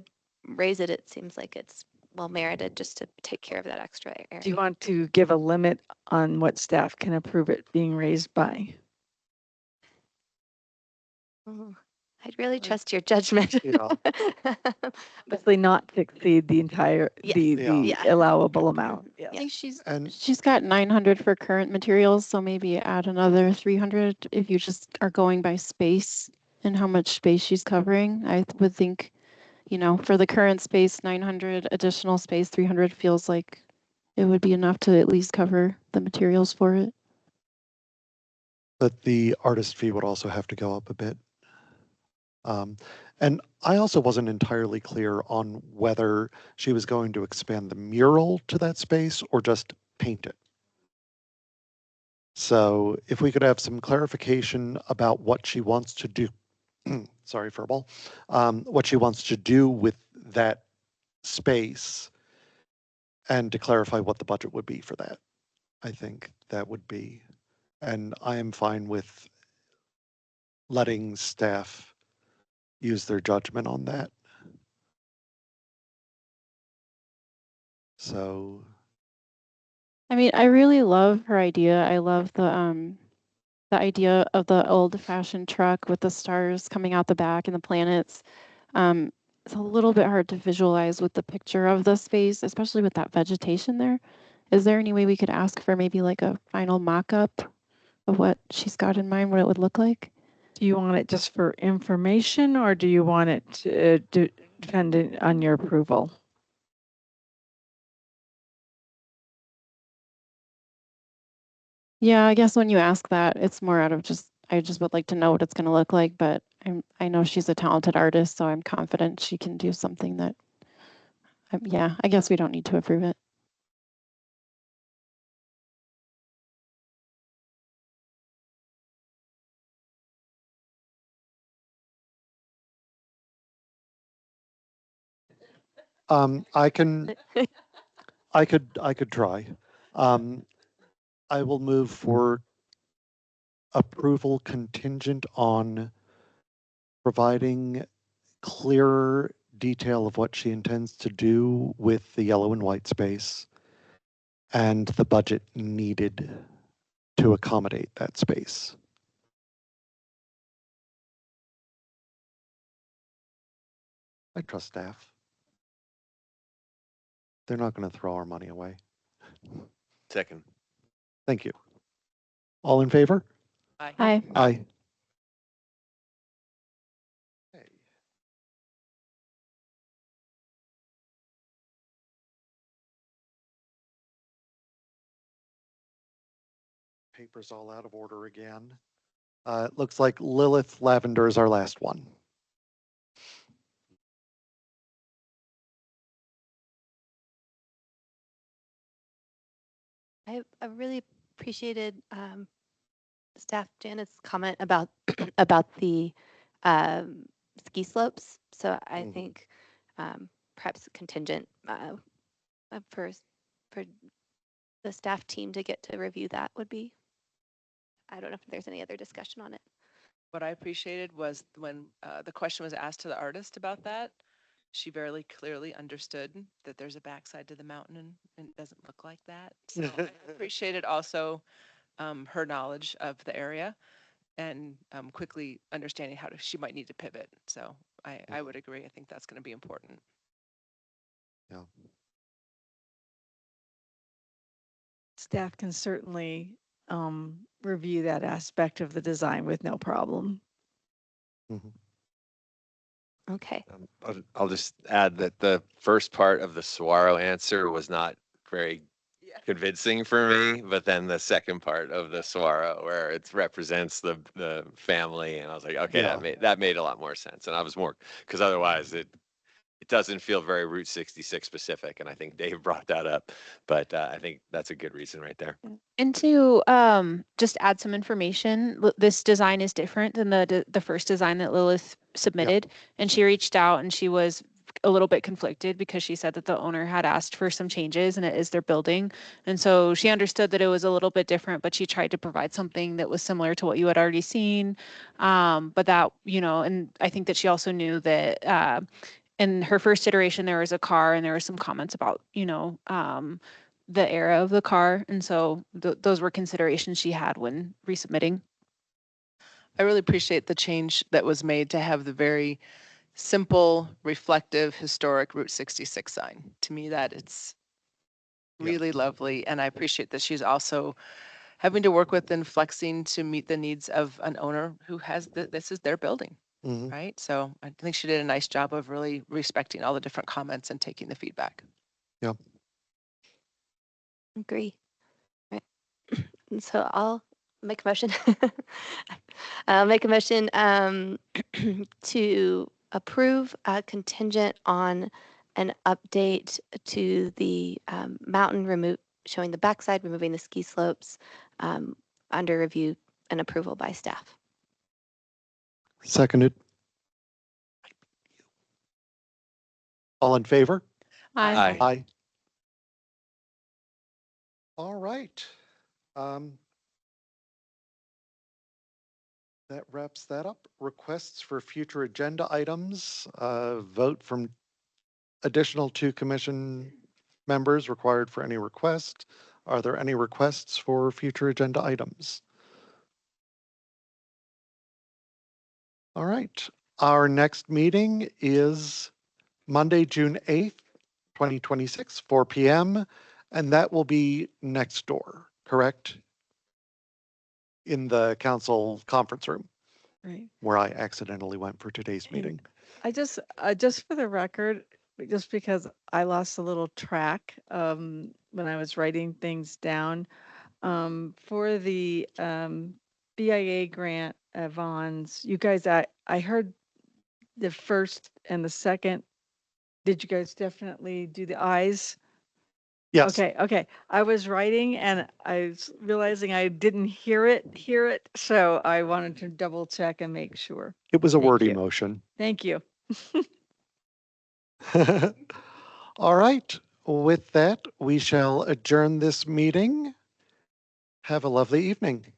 raise it, it seems like it's well merited just to take care of that extra area. Do you want to give a limit on what staff can approve it being raised by? I'd really trust your judgment. Yeah. Obviously not to exceed the entire, Yes. the Yeah. allowable amount. I Yes. think she's And she's got 900 for current materials, so maybe add another 300 if you just are going by space and how much space she's covering. I would think, for the current space, 900 additional space, 300 feels like it would be enough to at least cover the materials for it. but the artist fee would also have to go up a bit. And I also wasn't entirely clear on whether she was going to expand the mural to that space or just paint it. So if we could have some clarification about what she wants to do, sorry, furball, what she wants to do with that space, and to clarify what the budget would be for that. I think that would be, and I am fine with letting staff use their judgment on that. So, I mean, I really love her idea. I love the idea of the old-fashioned truck with the stars coming out the back and the planets. It's a little bit hard to visualize with the picture of the space, especially with that vegetation there. Is there any way we could ask for maybe like a final mock-up of what she's got in mind, what it would look like? Do you want it just for information or do you want it to dependent on your approval? Yeah, I guess when you ask that, it's more out of I just would like to know what it's going to look like, but I know she's a talented artist, so I'm confident she can do something that, yeah, I guess we don't need to approve it. I can, I could try. I will move for approval contingent on providing clearer detail of what she intends to do with the yellow and white space and the budget needed to accommodate that space. I trust staff. They're not going to throw our money away. Second. Thank you. All in favor? Aye. Hi. Aye. Okay. Paper's all out of order again. It looks like Lilith Lavender is our last one. I really appreciated staff Janet's comment about about the ski slopes. So I think perhaps contingent for the staff team to get to review that would be. I don't know if there's any other discussion on it. What I appreciated was when the question was asked to the artist about that, she very clearly understood that there's a backside to the mountain and it doesn't look like that. So I appreciated also her knowledge of the area and quickly understanding how she might need to pivot. So I would agree. I think that's going to be important. Yeah. Staff can certainly review that aspect of the design with no problem. Okay. I'll just add that the first part of the Saguaro answer was not very convincing for me, but then the second part of the Saguaro where it represents the family, and I was like, okay, Yeah. that made a lot more sense. And I was more, because otherwise it doesn't feel very Route 66 specific, and I think Dave brought that up, but I think that's a good reason right there. And to just add some information, this design is different than the first design that Lilith submitted. And she reached out and she was a little bit conflicted because she said that the owner had asked for some changes and it is their building. And so she understood that it was a little bit different, but she tried to provide something that was similar to what you had already seen. But that, and I think that she also knew that in her first iteration, there was a car and there were some comments about, the era of the car. And so those were considerations she had when resubmitting. I really appreciate the change that was made to have the very simple, reflective, historic Route 66 sign. To me, that it's really lovely. And I appreciate that she's also having to work with and flexing to meet the needs of an owner who has, this is their building, Mhm. right? So I think she did a nice job of really respecting all the different comments and taking the feedback. Yeah. Agree. Right. And so I'll make a motion. I'll make a motion to approve contingent on an update to the mountain showing the backside, removing the ski slopes under review and approval by staff. Seconded. All in favor? Aye. Aye. All right. That wraps that up. Requests for future agenda items. Vote from additional 2 commission members required for any request. Are there any requests for future agenda items? All right. Our next meeting is Monday, June 8th, 2026, 4 p.m. And that will be next door, correct? In the council conference room Right. where I accidentally went for today's And meeting. I just for the record, just because I lost a little track when I was writing things down, for the BIA grant, Vaughn's, you guys, I heard the first and the second. Did you guys definitely do the eyes? Yes, Okay. I was writing and I was realizing I didn't hear it. So I wanted to double check and make sure. it was a Thank wordy you. motion. Thank you. All right. With that, we shall adjourn this meeting. Have a lovely evening.